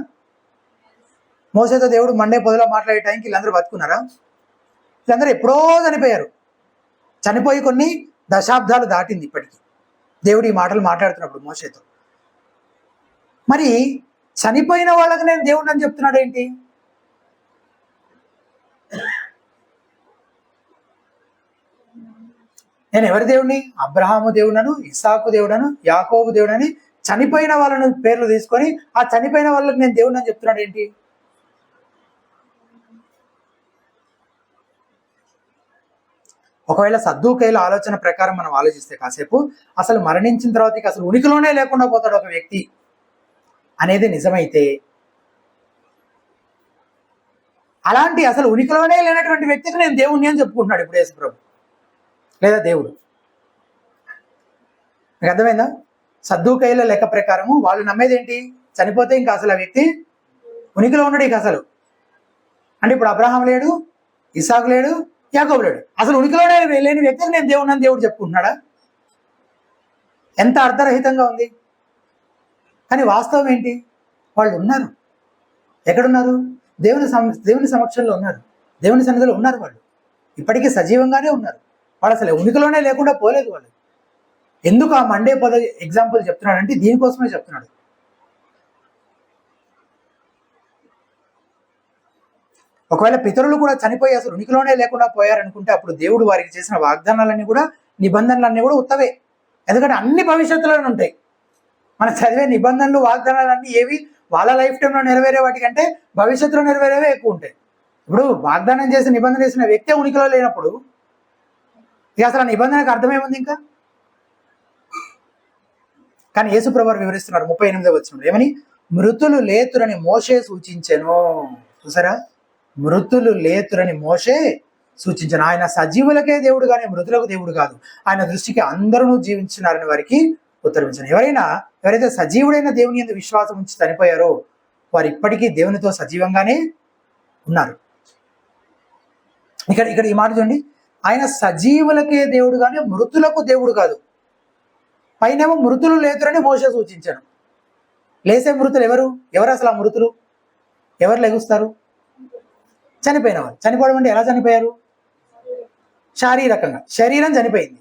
మోసేతో దేవుడు మండే పొదలో మాట్లాడే టైంకి వీళ్ళందరూ బతుకున్నారా? వీళ్ళందరూ ఎప్పుడో చనిపోయారు. చనిపోయి కొన్ని దశాబ్దాలు దాటింది ఇప్పటికీ దేవుడు ఈ మాటలు మాట్లాడుతున్నప్పుడు మోషేతో. మరి చనిపోయిన వాళ్ళకి నేను దేవుడు అని చెప్తున్నాడు ఏంటి? నేను ఎవరి దేవుడిని? అబ్రహాము దేవుడను, ఇస్సాకు దేవుడను, యాకోబు దేవుడని చనిపోయిన వాళ్ళను పేర్లు తీసుకొని ఆ చనిపోయిన వాళ్ళకి నేను దేవుడిని అని చెప్తున్నాడు ఏంటి? ఒకవేళ సద్దూకయ్యుల ఆలోచన ప్రకారం మనం ఆలోచిస్తే కాసేపు, అసలు మరణించిన తర్వాత అసలు ఉనికిలోనే లేకుండా పోతాడు ఒక వ్యక్తి అనేది నిజమైతే, అలాంటి అసలు ఉనికిలోనే లేనటువంటి వ్యక్తికి నేను దేవుణ్ణి అని చెప్పుకుంటున్నాడు ఇప్పుడు యేసుప్రభు లేదా దేవుడు. మీకు అర్థమైందా? సద్దూకయ్యుల లెక్క ప్రకారము వాళ్ళు నమ్మేది ఏంటి? చనిపోతే ఇంకా అసలు ఆ వ్యక్తి ఉనికిలో ఉన్నాడు ఇక అసలు. అంటే ఇప్పుడు అబ్రహాం లేడు, ఇసాకు లేడు, యాకోబు లేడు, అసలు ఉనికిలోనే లేని వ్యక్తికి నేను దేవుడు అని దేవుడు చెప్పుకుంటున్నాడా? ఎంత అర్థరహితంగా ఉంది. కానీ వాస్తవం ఏంటి? వాళ్ళు ఉన్నారు. ఎక్కడున్నారు? దేవుని సమక్షంలో ఉన్నారు, దేవుని సన్నిధిలో ఉన్నారు. వాళ్ళు ఇప్పటికీ సజీవంగానే ఉన్నారు. వాళ్ళు అసలు ఉనికిలోనే లేకుండా పోలేదు. వాళ్ళు ఎందుకు ఆ మండే ఎగ్జాంపుల్ చెప్తున్నాడు అంటే దీనికోసమే చెప్తున్నాడు. ఒకవేళ పితరులు కూడా చనిపోయి అసలు ఉనికిలోనే లేకుండా పోయారనుకుంటే అప్పుడు దేవుడు వారికి చేసిన వాగ్దానాలన్నీ కూడా, నిబంధనలన్నీ కూడా ఉత్తవే. ఎందుకంటే అన్ని భవిష్యత్తులోనే ఉంటాయి. మనం చదివే నిబంధనలు, వాగ్దానాలన్నీ ఏవి వాళ్ళ లైఫ్ టైంలో నెరవేరే వాటికంటే భవిష్యత్తులో నెరవేరేవే ఎక్కువ ఉంటాయి. ఇప్పుడు వాగ్దానం చేసి నిబంధన చేసిన వ్యక్తే ఉనికిలో లేనప్పుడు ఇక అసలు ఆ నిబంధనకు అర్థమేముంది ఇంకా? కానీ యేసుప్రభువు వివరిస్తున్నారు 38వ వచనంలో ఏమని? మృతులు లేతురని మోషే సూచించెను. చూసారా? మృతులు లేతురని మోషే సూచించను. ఆయన సజీవులకే దేవుడు కానీ మృతులకు దేవుడు కాదు. ఆయన దృష్టికి అందరూ జీవించినారని వారికి ఉత్తరమించాను. ఎవరైతే సజీవుడైన దేవుని యందు విశ్వాసం ఉంచి చనిపోయారో వారు ఇప్పటికీ దేవునితో సజీవంగానే ఉన్నారు. ఇక్కడ ఈ మాట చూడండి, ఆయన సజీవులకే దేవుడు కానీ మృతులకు దేవుడు కాదు. పైనేమో మృతులు లేతురని మోషే సూచించాను. లేసే మృతులు ఎవరు అసలు ఆ మృతులు? ఎవరు లెగుస్తారు? చనిపోయిన వారు. చనిపోవడం అంటే ఎలా చనిపోయారు? శారీరకంగా. శరీరం చనిపోయింది,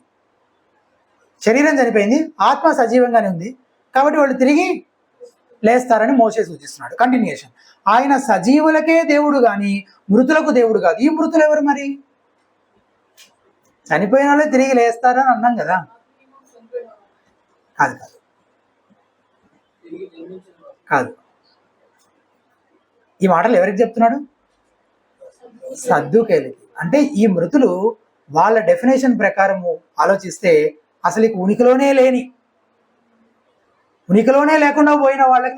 ఆత్మ సజీవంగానే ఉంది. కాబట్టి వాళ్ళు తిరిగి లేస్తారని మోషే సూచిస్తున్నాడు. కంటిన్యూషన్. ఆయన సజీవులకే దేవుడు కానీ మృతులకు దేవుడు కాదు. ఈ మృతులు ఎవరు మరి? చనిపోయిన వాళ్ళే తిరిగి లేస్తారని అన్నాం కదా. కాదు. ఈ మాటలు ఎవరికి చెప్తున్నాడు? సద్దూకయ్యులకి. అంటే ఈ మృతులు వాళ్ళ డెఫినేషన్ ప్రకారము ఆలోచిస్తే అసలు ఉనికిలోనే లేకుండా పోయిన వాళ్ళకి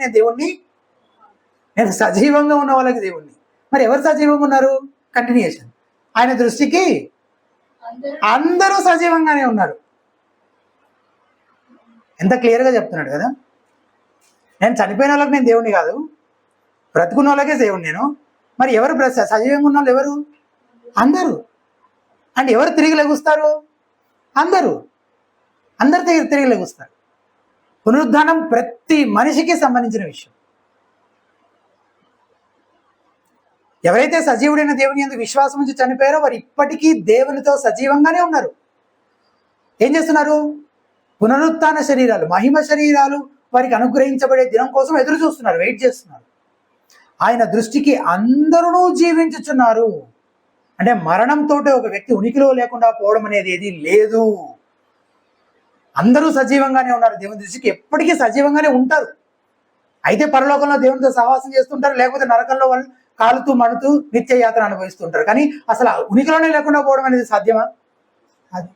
నేను సజీవంగా ఉన్న వాళ్ళకి దేవుణ్ణి. మరి ఎవరు సజీవంగా ఉన్నారు? కంటిన్యూషన్. ఆయన దృష్టికి అందరూ సజీవంగానే ఉన్నారు. ఎంత క్లియర్గా చెప్తున్నాడు కదా. నేను చనిపోయిన వాళ్ళకి నేను దేవుణ్ణి కాదు, బ్రతుకున్న వాళ్ళకే దేవుణ్ణి నేను. మరి ఎవరు సజీవంగా ఉన్న వాళ్ళు ఎవరు? అందరూ. అంటే ఎవరు తిరిగి లెగుస్తారు? అందరూ తిరిగి లెగుస్తారు. పునరుద్ధానం ప్రతి మనిషికి సంబంధించిన విషయం. ఎవరైతే సజీవుడైన దేవుని యందు విశ్వాసం నుంచి చనిపోయారో వారు ఇప్పటికీ దేవునితో సజీవంగానే ఉన్నారు. ఏం చేస్తున్నారు? పునరుత్థాన శరీరాలు, మహిమ శరీరాలు వారికి అనుగ్రహించబడే దినం కోసం ఎదురు చూస్తున్నారు, వెయిట్ చేస్తున్నారు. ఆయన దృష్టికి అందరూ జీవించుచున్నారు. అంటే మరణంతో ఒక వ్యక్తి ఉనికిలో లేకుండా పోవడం అనేది ఏది లేదు. అందరూ సజీవంగానే ఉన్నారు. దేవుని దృష్టికి ఎప్పటికీ సజీవంగానే ఉంటారు. అయితే పరలోకంలో దేవునితో సహవాసం చేస్తుంటారు, లేకపోతే నరకంలో వాళ్ళు కాలుతూ మణుతూ నిత్య యాత్ర అనుభవిస్తుంటారు. కానీ అసలు ఉనికిలోనే లేకుండా పోవడం అనేది సాధ్యమా? అది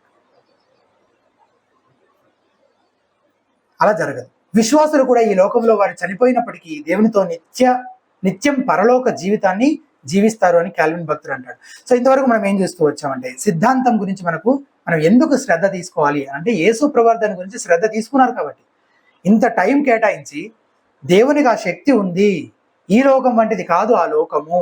అలా జరగదు. విశ్వాసులు కూడా ఈ లోకంలో వారు చనిపోయినప్పటికీ దేవునితో నిత్యం పరలోక జీవితాన్ని జీవిస్తారు అని కాల్విన్ భక్తుడు అంటాడు. సో ఇంతవరకు మనం ఏం చేస్తూ వచ్చామంటే సిద్ధాంతం గురించి మనం ఎందుకు శ్రద్ధ తీసుకోవాలి అంటే యేసు ప్రవర్తన గురించి శ్రద్ధ తీసుకున్నారు కాబట్టి ఇంత టైం కేటాయించి దేవునికి ఆ శక్తి ఉంది, ఈ లోకం వంటిది కాదు ఆ లోకము,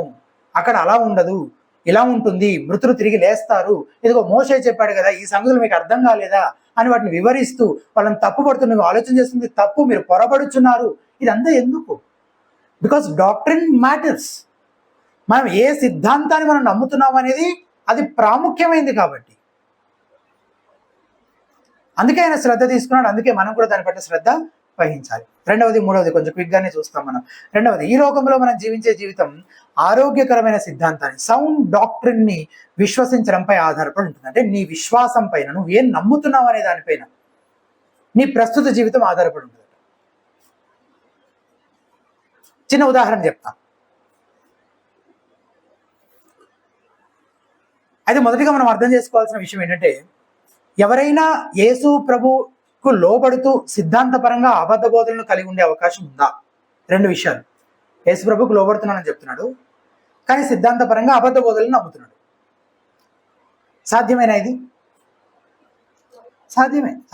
అక్కడ అలా ఉండదు, ఇలా ఉంటుంది, మృతులు తిరిగి లేస్తారు, ఇదిగో మోషే చెప్పాడు కదా, ఈ సంగతులు మీకు అర్థం కాలేదా అని వాటిని వివరిస్తూ వాళ్ళని తప్పుపడుతూ నువ్వు ఆలోచన చేస్తుంది తప్పు, మీరు పొరపడుచున్నారు. ఇదంతా ఎందుకు? Because doctrine matters. మనం ఏ సిద్ధాంతాన్ని మనం నమ్ముతున్నాం అనేది అది ప్రాముఖ్యమైంది కాబట్టి అందుకే ఆయన శ్రద్ధ తీసుకున్నాడు. అందుకే మనం కూడా దాని పట్ల శ్రద్ధ వహించాలి. రెండవది, మూడవది కొంచెం క్విక్గానే చూస్తాం మనం. రెండవది, ఈ లోకంలో మనం జీవించే జీవితం ఆరోగ్యకరమైన సిద్ధాంతాన్ని, సౌండ్ డాక్ట్రిన్ ని విశ్వసించడంపై ఆధారపడి ఉంటుంది. అంటే నీ విశ్వాసం పైన, నువ్వు ఏం నమ్ముతున్నావు అనే దానిపైన నీ ప్రస్తుత జీవితం ఆధారపడి ఉంటుంది. చిన్న ఉదాహరణ చెప్తా. అయితే మొదటిగా మనం అర్థం చేసుకోవాల్సిన విషయం ఏంటంటే ఎవరైనా యేసు ప్రభుకు లోబడుతూ సిద్ధాంతపరంగా అబద్ధ బోధనలు కలిగి ఉండే అవకాశం ఉందా? రెండు విషయాలు. యేసు ప్రభుకు లోబడుతున్నానని చెప్తున్నాడు, కానీ సిద్ధాంతపరంగా అబద్ధ బోధనలు నమ్ముతున్నాడు. సాధ్యమేనా ఇది?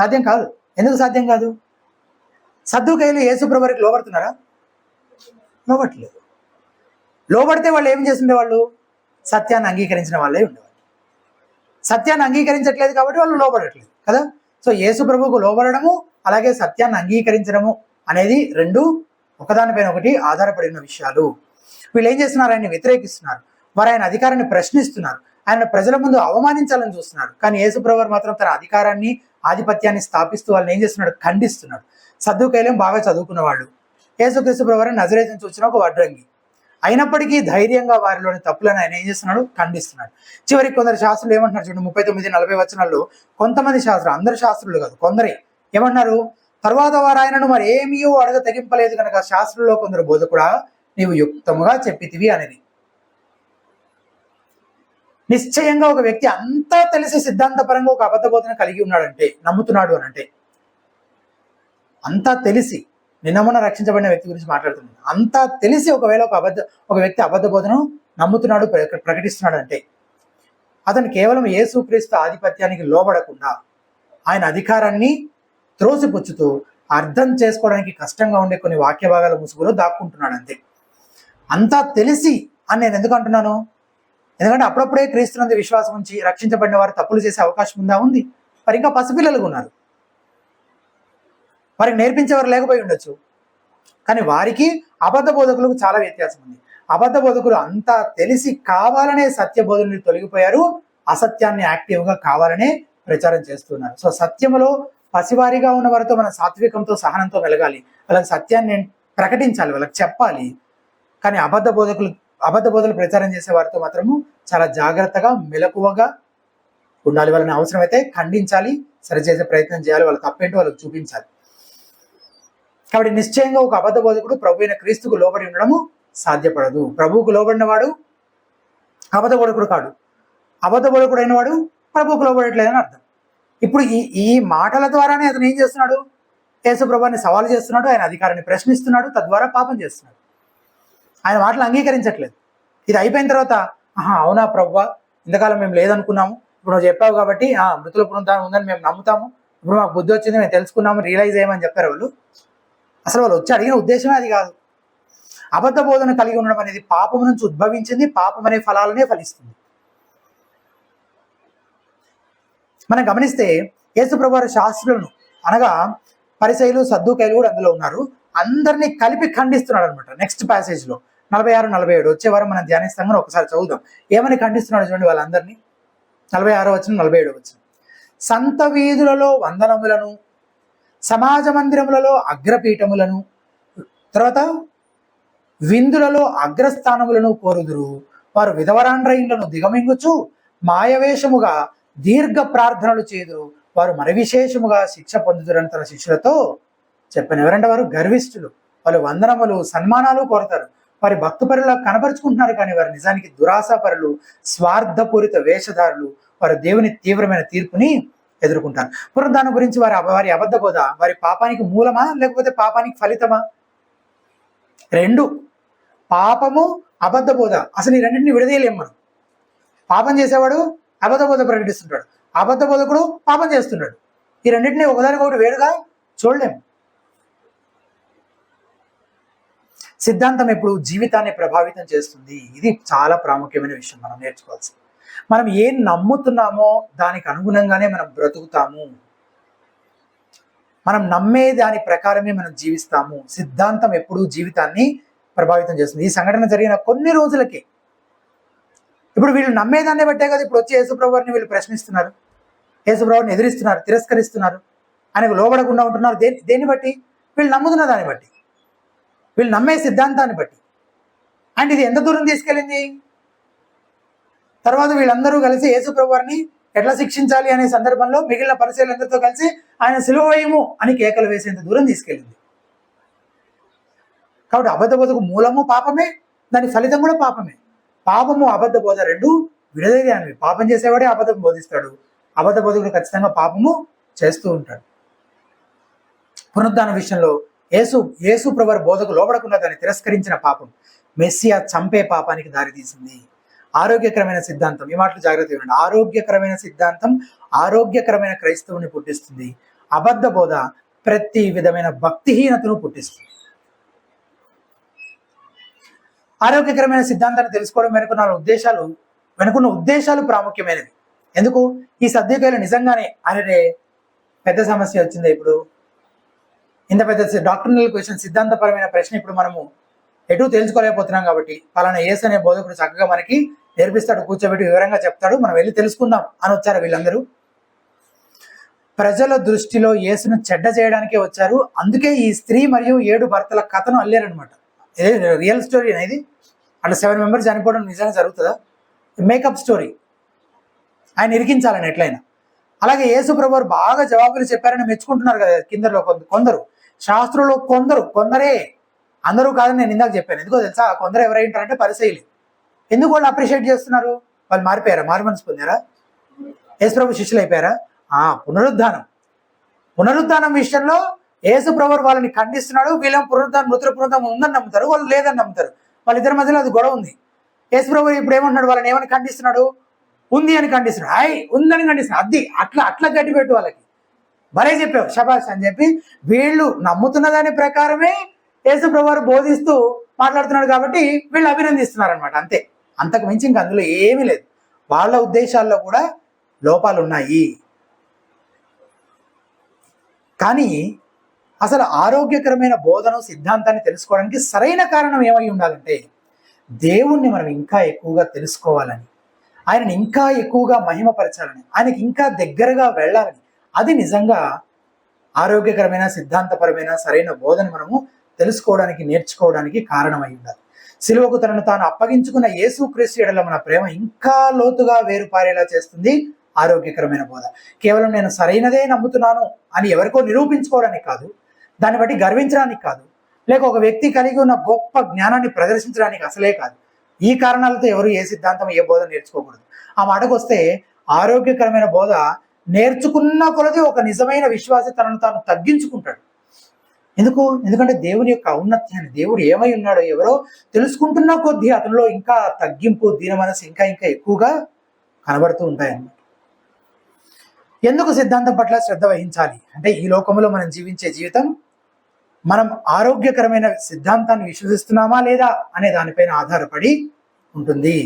సాధ్యం కాదు. ఎందుకు సాధ్యం కాదు? సద్దూకయ్యులు యేసు ప్రభువుకి లోబడుతున్నారా? లోబట్టలేదు. లోబడితే వాళ్ళు ఏం చేస్తుండే, వాళ్ళు సత్యాన్ని అంగీకరించిన వాళ్ళే ఉండేవాళ్ళు. సత్యాన్ని అంగీకరించట్లేదు కాబట్టి వాళ్ళు లోబడట్లేదు కదా. సో యేసు ప్రభువుకు లోబడము అలాగే సత్యాన్ని అంగీకరించడము అనేది రెండు ఒకదానిపైన ఒకటి ఆధారపడిన విషయాలు. వీళ్ళు ఏం చేస్తున్నారు, ఆయన్ని వ్యతిరేకిస్తున్నారు, వారు ఆయన అధికారాన్ని ప్రశ్నిస్తున్నారు, ఆయన ప్రజల ముందు అవమానించాలని చూస్తున్నారు. కానీ యేసు ప్రభువు మాత్రం తన అధికారాన్ని ఆధిపత్యాన్ని స్థాపిస్తూ వాళ్ళని ఏం చేస్తున్నాడు, ఖండిస్తున్నాడు. సద్దుకైలం బాగా చదువుకున్న వాళ్ళు, యేసుక్రీస్తు ప్రభువు నజరేతు నుంచి వచ్చిన ఒక వడ్రంగి, అయినప్పటికీ ధైర్యంగా వారిలోని తప్పులను ఆయన ఏం చేస్తున్నాడు, ఖండిస్తున్నాడు. చివరికి కొందరు శాస్త్రులు ఏమంటున్నారు చూడండి, 39-40 వచనాల్లో కొంతమంది శాస్త్రులు, అందరు శాస్త్రులు కాదు, కొందరే ఏమన్నారు, తర్వాత వారు ఆయనను మరి ఏమీ అడగ తెగింపలేదు కనుక శాస్త్రుల్లో కొందరు బోధకుడా నీవు యుక్తముగా చెప్పితివి అనేది. నిశ్చయంగా ఒక వ్యక్తి అంతా తెలిసి సిద్ధాంతపరంగా ఒక అబద్ధ బోధన కలిగి ఉన్నాడంటే, నమ్ముతున్నాడు అని అంటే, అంతా తెలిసి, నిన్నమొన్న రక్షించబడిన వ్యక్తి గురించి మాట్లాడుతున్నాను, అంతా తెలిసి ఒకవేళ ఒక వ్యక్తి అబద్ధ బోధను నమ్ముతున్నాడు, ప్రకటిస్తున్నాడు అంటే, అతను కేవలం యేసుక్రీస్తు ఆధిపత్యానికి లోబడకుండా ఆయన అధికారాన్ని త్రోసిపుచ్చుతూ అర్థం చేసుకోవడానికి కష్టంగా ఉండే కొన్ని వాక్య భాగాల ముసుగులో దాక్కుంటున్నాడు అంతే. అంతా తెలిసి అని నేను ఎందుకు అంటున్నాను, ఎందుకంటే అప్పుడప్పుడే క్రీస్తునందు విశ్వాసం ఉంచి రక్షించబడిన వారు తప్పులు చేసే అవకాశం ఉందా, ఉంది. మరి ఇంకా పసిపిల్లలుగా ఉన్నారు, వారికి నేర్పించేవారు లేకపోయి ఉండొచ్చు. కానీ వారికి అబద్ధ బోధకులకు చాలా వ్యత్యాసం ఉంది. అబద్ధ బోధకులు అంతా తెలిసి కావాలనే సత్య బోధనని తొలగిపోయారు, అసత్యాన్ని యాక్టివ్గా కావాలనే ప్రచారం చేస్తున్నారు. సో సత్యములో పసివారిగా ఉన్న వారితో మనం సాత్వికంతో సహనంతో వెలగాలి, వాళ్ళకి సత్యాన్ని ప్రకటించాలి, వాళ్ళకి చెప్పాలి. కానీ అబద్ధ బోధలు ప్రచారం చేసే వారితో మాత్రము చాలా జాగ్రత్తగా మెలకువగా ఉండాలి. వాళ్ళని అవసరమైతే ఖండించాలి, సరిచేసే ప్రయత్నం చేయాలి, వాళ్ళ తప్పేంటో వాళ్ళకి చూపించాలి. కాబట్టి నిశ్చయంగా ఒక అబద్ధ బోధకుడు ప్రభు అయిన క్రీస్తుకు లోబడి ఉండడము సాధ్యపడదు. ప్రభువుకు లోబడిన వాడు అబద్ధ బోధకుడు కాడు, అబద్ధ బోధకుడు అయిన వాడు ప్రభువుకు లోబడట్లేదని అర్థం. ఇప్పుడు ఈ మాటల ద్వారానే అతను ఏం చేస్తున్నాడు, యేసు ప్రభువుని సవాలు చేస్తున్నాడు, ఆయన అధికారాన్ని ప్రశ్నిస్తున్నాడు, తద్వారా పాపం చేస్తున్నాడు. ఆయన మాటలు అంగీకరించట్లేదు. ఇది అయిపోయిన తర్వాత అవునా ప్రభువా, ఇంతకాలం మేము లేదనుకున్నాము, ఇప్పుడు నువ్వు చెప్పావు కాబట్టి మృతుల పునరుద్ధానం ఉందని మేము నమ్ముతాము, ఇప్పుడు మాకు బుద్ధి వచ్చింది, మేము తెలుసుకున్నాము, రియలైజ్ అయ్యమని చెప్పారు వాళ్ళు. అసలు వాళ్ళు వచ్చి అడిగిన ఉద్దేశమే అది కాదు. అబద్ధ బోధన కలిగి ఉండడం అనేది పాపం నుంచి ఉద్భవించింది, పాపం అనే ఫలాలనే ఫలిస్తుంది. మనం గమనిస్తే యేసు ప్రభువు వారి శాస్త్రులను అనగా పరిసయ్యులు సద్దూకయ్యులు కూడా అందులో ఉన్నారు, అందరినీ కలిపి ఖండిస్తున్నాడు అనమాట. నెక్స్ట్ ప్యాసేజ్ లో 46-47 వచ్చే వారం మనం ధ్యానిస్తాం, ఒకసారి చదువుదాం. ఏమని ఖండిస్తున్నాడు చూడండి వాళ్ళందరినీ. 46 వచనం 47 వచనం. సంత వీధులలో వందనములను, సమాజ మందిరములలో అగ్రపీఠములను, తర్వాత విందులలో అగ్రస్థానములను కోరుదురు. వారు విధవరాండ్రయిన్లను దిగమింగుచు మాయవేషముగా దీర్ఘ ప్రార్థనలు చేదురు. వారు మరి విశేషముగా శిక్ష పొందుతురని తన శిష్యులతో చెప్పాను. ఎవరంటే వారు గర్విష్ఠులు, వాళ్ళు వందనములు సన్మానాలు కోరతారు, వారి భక్తుపరులా కనపరుచుకుంటున్నారు, కానీ వారు నిజానికి దురాశాపరులు, స్వార్థపూరిత వేషధారులు. వారు దేవుని తీవ్రమైన తీర్పుని ఎదుర్కొంటారు. పునరుద్ధానం గురించి వారి అబద్ధ బోధ వారి పాపానికి మూలమా లేకపోతే పాపానికి ఫలితమా? రెండు, పాపము అబద్ధ బోధ. అసలు ఈ రెండింటిని విడదీయలేము మనం. పాపం చేసేవాడు అబద్ధ బోధ ప్రకటిస్తుంటాడు, అబద్ధ బోధకుడు పాపం చేస్తున్నాడు. ఈ రెండింటిని ఒకదానికొకటి వేరుగా చూడలేము. సిద్ధాంతం ఎప్పుడు జీవితాన్ని ప్రభావితం చేస్తుంది. ఇది చాలా ప్రాముఖ్యమైన విషయం, మనం నేర్చుకోవాల్సింది. మనం ఏం నమ్ముతున్నామో దానికి అనుగుణంగానే మనం బ్రతుకుతాము, మనం నమ్మే దాని ప్రకారమే మనం జీవిస్తాము. సిద్ధాంతం ఎప్పుడు జీవితాన్ని ప్రభావితం చేస్తుంది. ఈ సంఘటన జరిగిన కొన్ని రోజులకే ఇప్పుడు వీళ్ళు నమ్మేదాన్ని బట్టే కదా ఇప్పుడు వచ్చి యేసుప్రభుని వీళ్ళు ప్రశ్నిస్తున్నారు, యేసుప్రభుని ఎదిరిస్తున్నారు, తిరస్కరిస్తున్నారు, ఆయనకు లోబడకుండా ఉంటున్నారు. దేన్ని బట్టి? వీళ్ళు నమ్ముతున్న దాన్ని బట్టి, వీళ్ళు నమ్మే సిద్ధాంతాన్ని బట్టి. అండ్ ఇది ఎంత దూరం తీసుకెళ్ళింది? తర్వాత వీళ్ళందరూ కలిసి యేసుప్రభుని ఎట్లా శిక్షించాలి అనే సందర్భంలో మిగిలిన పరిశీలనందరితో కలిసి ఆయన సిలువ వేయము అని కేకలు వేసేంత దూరం తీసుకెళ్ళింది. కాబట్టి అబద్ధ బోధకు మూలము పాపమే, దాని ఫలితం కూడా పాపమే. పాపము అబద్ధ బోధ రెండు విడదీయాలి. పాపం చేసేవాడే అబద్ధం బోధిస్తాడు, అబద్ధ బోధకుడు ఖచ్చితంగా పాపము చేస్తూ ఉంటాడు. పునరుద్ధాన విషయంలో యేసు ప్రభువు బోధకు లోబడకుండా దాన్ని తిరస్కరించిన పాపం మెస్సియా చంపే పాపానికి దారితీసింది. ఆరోగ్యకరమైన సిద్ధాంతం, ఈ మాటలు జాగ్రత్తగా ఉండండి. ఆరోగ్యకరమైన సిద్ధాంతం ఆరోగ్యకరమైన క్రైస్తవుని పుట్టిస్తుంది. అబద్ధ బోధ ప్రతి విధమైన భక్తిహీనతను పుట్టిస్తుంది. ఆరోగ్యకరమైన సిద్ధాంతాన్ని తెలుసుకోవడం వెనుకున్న ఉద్దేశాలు ప్రాముఖ్యమైనవి. ఎందుకు? ఈ సద్దుకాయలు నిజంగానే అరే పెద్ద సమస్య వచ్చింది, ఇప్పుడు ఇంత పెద్ద డాక్టర్నల్ క్వశ్చన్, సిద్ధాంతపరమైన ప్రశ్న ఇప్పుడు మనము ఎటు తెలుసుకోలేకపోతున్నాం కాబట్టి పలానా యేసు అనే బోధకుడు చక్కగా మనకి నేర్పిస్తాడు, కూర్చోబెట్టి వివరంగా చెప్తాడు, మనం వెళ్ళి తెలుసుకుందాం అని వచ్చారు వీళ్ళందరూ. ప్రజల దృష్టిలో యేసును చెడ్డ చేయడానికే వచ్చారు. అందుకే ఈ స్త్రీ మరియు 7 భర్తల కథను అల్లారనమాట. ఇది రియల్ స్టోరీ అనేది. అట్లా 7 మెంబర్స్ చనిపోవడం నిజంగా జరుగుతుందా? Makeup story. ఆయన ఇరికించాలని ఎట్లయినా. అలాగే యేసు ప్రభువారు బాగా జవాబులు చెప్పారని మెచ్చుకుంటున్నారు కదా కిందలో కొందరు, శాస్త్రులు కొందరే, అందరూ కాదని నేను ఇందాక చెప్పాను. ఎందుకో తెలుసా? కొందరు ఎవరైంటారంటే పరిసయ్యులు. ఎందుకు వాళ్ళు అప్రిషియేట్ చేస్తున్నారు? వాళ్ళు మారిపోయారా? మారు మనసు పొందారా? యేసు ప్రభు శిష్యులు అయిపోయారా? పునరుద్ధానం విషయంలో యేసు ప్రభువు వాళ్ళని ఖండిస్తున్నాడు. వీళ్ళని మృతుల పునరుద్ధానం ఉందని నమ్ముతారు, వాళ్ళు లేదని నమ్ముతారు. వాళ్ళిద్దరి మధ్యలో అది గొడవ ఉంది. యేసు ప్రభు ఇప్పుడు ఏమంటున్నాడు? వాళ్ళని ఏమని ఖండిస్తున్నాడు? ఉంది అని ఖండిస్తున్నాడు. ఉందని ఖండిస్తున్నాడు. అది అట్లా గట్టిపెట్టు, వాళ్ళకి భలే చెప్పావు, శబాష్ అని చెప్పి వీళ్ళు నమ్ముతున్న దాని ప్రకారమే యేసు ప్రభువు బోధిస్తూ మాట్లాడుతున్నాడు కాబట్టి వీళ్ళు అభినందిస్తున్నారు అనమాట. అంతే, అంతకు మించి ఇంక అందులో ఏమీ లేదు. వాళ్ళ ఉద్దేశాల్లో కూడా లోపాలు ఉన్నాయి. కానీ అసలు ఆరోగ్యకరమైన బోధన సిద్ధాంతాన్ని తెలుసుకోవడానికి సరైన కారణం ఏమై ఉండాలంటే, దేవుణ్ణి మనం ఇంకా ఎక్కువగా తెలుసుకోవాలని, ఆయనని ఇంకా ఎక్కువగా మహిమపరచాలని, ఆయనకి ఇంకా దగ్గరగా వెళ్ళాలని. అది నిజంగా ఆరోగ్యకరమైన సిద్ధాంతపరమైన సరైన బోధన మనము తెలుసుకోవడానికి, నేర్చుకోవడానికి కారణమై ఉండాలి. సిలువకు తనను తాను అప్పగించుకున్న యేసుక్రీస్తు యెడల మన ప్రేమ ఇంకా లోతుగా వేరుపారేలా చేస్తుంది ఆరోగ్యకరమైన బోధ. కేవలం నేను సరైనదే నమ్ముతున్నాను అని ఎవరికో నిరూపించుకోవడానికి కాదు, దాన్ని బట్టి గర్వించడానికి కాదు, లేక ఒక వ్యక్తి కలిగి ఉన్న గొప్ప జ్ఞానాన్ని ప్రదర్శించడానికి అసలే కాదు. ఈ కారణాలతో ఎవరు ఏ సిద్ధాంతం, ఏ బోధ నేర్చుకోకూడదు. ఆ మాటకు వస్తే ఆరోగ్యకరమైన బోధ నేర్చుకున్న కొలది ఒక నిజమైన విశ్వాసి తనను తాను తగ్గించుకుంటాడు. ఎందుకంటే దేవుని యొక్క ఔన్నత్యాన్ని, దేవుడు ఏమై ఉన్నాడో ఎవరో తెలుసుకుంటున్న కొద్దీ అతనిలో ఇంకా తగ్గింపు, దీన మనసు ఇంకా ఎక్కువగా కనబడుతూ ఉంటాయన్నమాట. ఎందుకు సిద్ధాంతం పట్ల శ్రద్ధ వహించాలి అంటే, ఈ లోకంలో మనం జీవించే జీవితం మనం ఆరోగ్యకరమైన సిద్ధాంతాన్ని విశ్వసిస్తున్నామా లేదా అనే దానిపైన ఆధారపడి ఉంటుంది.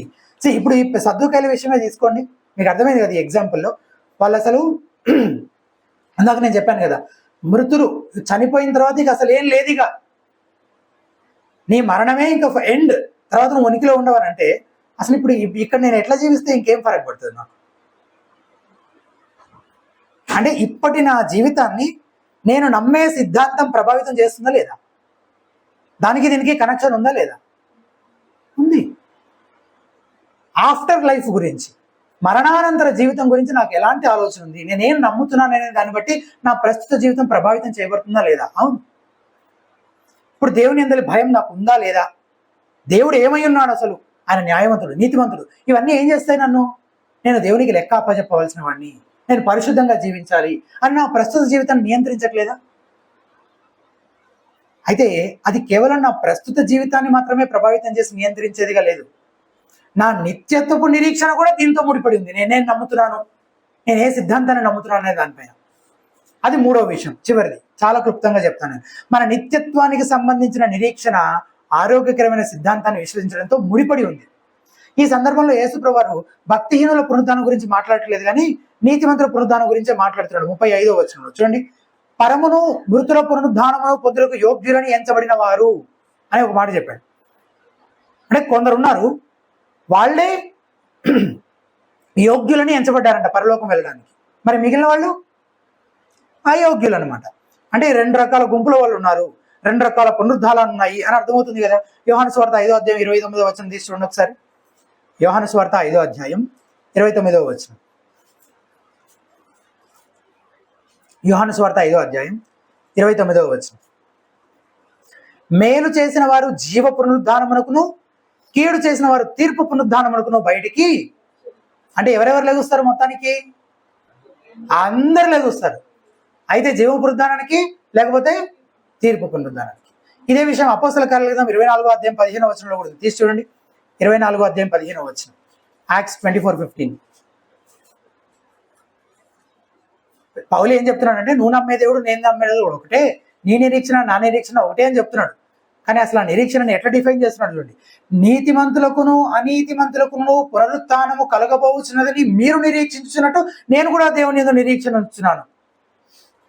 ఇప్పుడు ఈ సద్దుకాయల విషయమే తీసుకోండి, మీకు అర్థమైంది కదా ఈ ఎగ్జాంపుల్లో. వాళ్ళు అసలు అందాక నేను చెప్పాను కదా, మృతులు చనిపోయిన తర్వాత ఇక అసలు ఏం లేదు, ఇక నీ మరణమే ఇంకా ఎండ్, తర్వాత నువ్వు ఉనికిలో ఉండవనంటే అసలు ఇప్పుడు ఇక్కడ నేను ఎట్లా జీవిస్తే ఇంకేం ఫరక్ పడుతుంది నాకు? అంటే ఇప్పటి నా జీవితాన్ని నేను నమ్మే సిద్ధాంతం ప్రభావితం చేస్తుందా లేదా? దానికి దీనికి కనెక్షన్ ఉందా లేదా? ఉంది. ఆఫ్టర్ లైఫ్ గురించి, మరణానంతర జీవితం గురించి నాకు ఎలాంటి ఆలోచన ఉంది, నేనేం నమ్ముతున్నాననే దాన్ని బట్టి నా ప్రస్తుత జీవితం ప్రభావితం చేయబడుతుందా లేదా? అవును. ఇప్పుడు దేవుని యందలి భయం నాకు ఉందా లేదా? దేవుడు ఏమై ఉన్నాడు అసలు? ఆయన న్యాయవంతుడు, నీతివంతుడు. ఇవన్నీ ఏం చేస్తాయి నన్ను? నేను దేవునికి లెక్క అప్పచెప్పవలసిన వాడిని, నేను పరిశుద్ధంగా జీవించాలి అని నా ప్రస్తుత జీవితాన్ని నియంత్రించట్లేదా? అయితే అది కేవలం నా ప్రస్తుత జీవితాన్ని మాత్రమే ప్రభావితం చేసి నియంత్రించేదిగా లేదు. నా నిత్యత్వపు నిరీక్షణ కూడా దీంతో ముడిపడి ఉంది. నేనేం నమ్ముతున్నాను, నేను ఏ సిద్ధాంతాన్ని నమ్ముతున్నాను అనే దానిపైన. అది 3వ విషయం, చివరిది, చాలా క్లుప్తంగా చెప్తాను. మన నిత్యత్వానికి సంబంధించిన నిరీక్షణ ఆరోగ్యకరమైన సిద్ధాంతాన్ని విశ్వసించడంతో ముడిపడి ఉంది. ఈ సందర్భంలో యేసు ప్రభువారు భక్తిహీనుల పునరుద్ధానం గురించి మాట్లాడట్లేదు, కానీ నీతిమంతుల పునరుద్ధానం గురించే మాట్లాడుతున్నాడు. 35వ వచనంలో చూడండి, పరమును మృతుల పునరుద్ధానమును పొందుటకు యోగ్యులని ఎంచబడిన వారు అని ఒక మాట చెప్పాడు. అంటే కొందరు ఉన్నారు, వాళ్ళే యోగ్యులని ఎంచబడ్డారంట పరలోకం వెళ్ళడానికి. మరి మిగిలిన వాళ్ళు అయోగ్యులు అనమాట. అంటే 2 రకాల గుంపుల వాళ్ళు ఉన్నారు, 2 రకాల పునరుద్ధానాలు ఉన్నాయి అని అర్థమవుతుంది కదా. యోహాను సువార్త 5వ అధ్యాయం 29వ వచనం తీసి చూడండి ఒకసారి. యోహాను సువార్త 5వ అధ్యాయం 29వ వచనం. యోహాను సువార్త 5వ అధ్యాయం 29వ వచనం. మేలు చేసిన వారు జీవ పునరుద్ధానమునకును, కీడు చేసిన వారు తీర్పు పునరుద్ధానమునకును బయటికి. అంటే ఎవరెవరు లెగుస్తారు? మొత్తానికి అందరు లెగుస్తారు. అయితే జీవ పునరుద్ధానానికి, లేకపోతే తీర్పు పునరుద్ధానానికి. ఇదే విషయం అపోస్తల కార్యాల గ్రంథం 24వ అధ్యాయం 15వ వచనంలో కూడా తీసి చూడండి. 24వ అధ్యాయం 15వ వచనం, యాక్ట్స్ 24:15. పౌలు ఏం చెప్తున్నాడు అంటే, నువ్వు నమ్మే దేవుడు నేను నమ్మే దేవుడు ఒకటే, నీ నిరీక్షణ నా నిరీక్షణ ఒకటే అని చెప్తున్నాడు. కానీ అసలు ఆ నిరీక్షణని ఎట్లా డిఫైన్ చేస్తున్నట్లుండి, నీతిమంతులకును అనీతిమంతులకును పునరుత్థానము కలగబోచున్నదని మీరు నిరీక్షించున్నట్టు నేను కూడా దేవుని యందు నిరీక్షణ ఉంచున్నాను.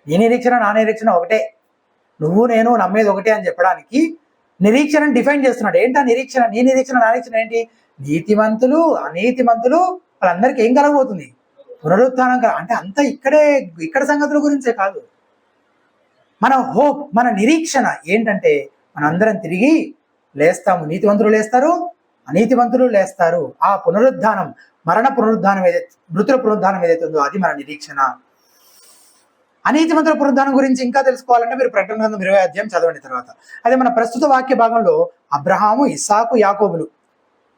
నీ నిరీక్షణ నా నిరీక్షణ ఒకటే, నువ్వు నేను నమ్మేది ఒకటే అని చెప్పడానికి నిరీక్షణను డిఫైన్ చేస్తున్నాడు. ఏంటా నిరీక్షణ? నీ నిరీక్షణ నా నిరీక్షణ ఏంటి? నీతిమంతులు అనీతిమంతులు వాళ్ళందరికీ ఏం కలగబోతుంది? పునరుత్థానం అంటే అంతా ఇక్కడ సంగతుల గురించే కాదు. మన హోప్, మన నిరీక్షణ ఏంటంటే మనందరం తిరిగి లేస్తాము. నీతివంతులు లేస్తారు, అనీతివంతులు లేస్తారు. ఆ పునరుద్ధానం, మరణ పునరుద్ధానం ఏదైతే, మృతుల పునరుద్ధానం ఏదైతే ఉందో అది మన నిరీక్షణ. అనీతిమంతుల పునరుద్ధానం గురించి ఇంకా తెలుసుకోవాలంటే మీరు ప్రకటన గ్రంథం 20వ అధ్యాయం చదవండి. తర్వాత అదే మన ప్రస్తుత వాక్య భాగంలో అబ్రహాము, ఇస్సాకు, యాకోబులు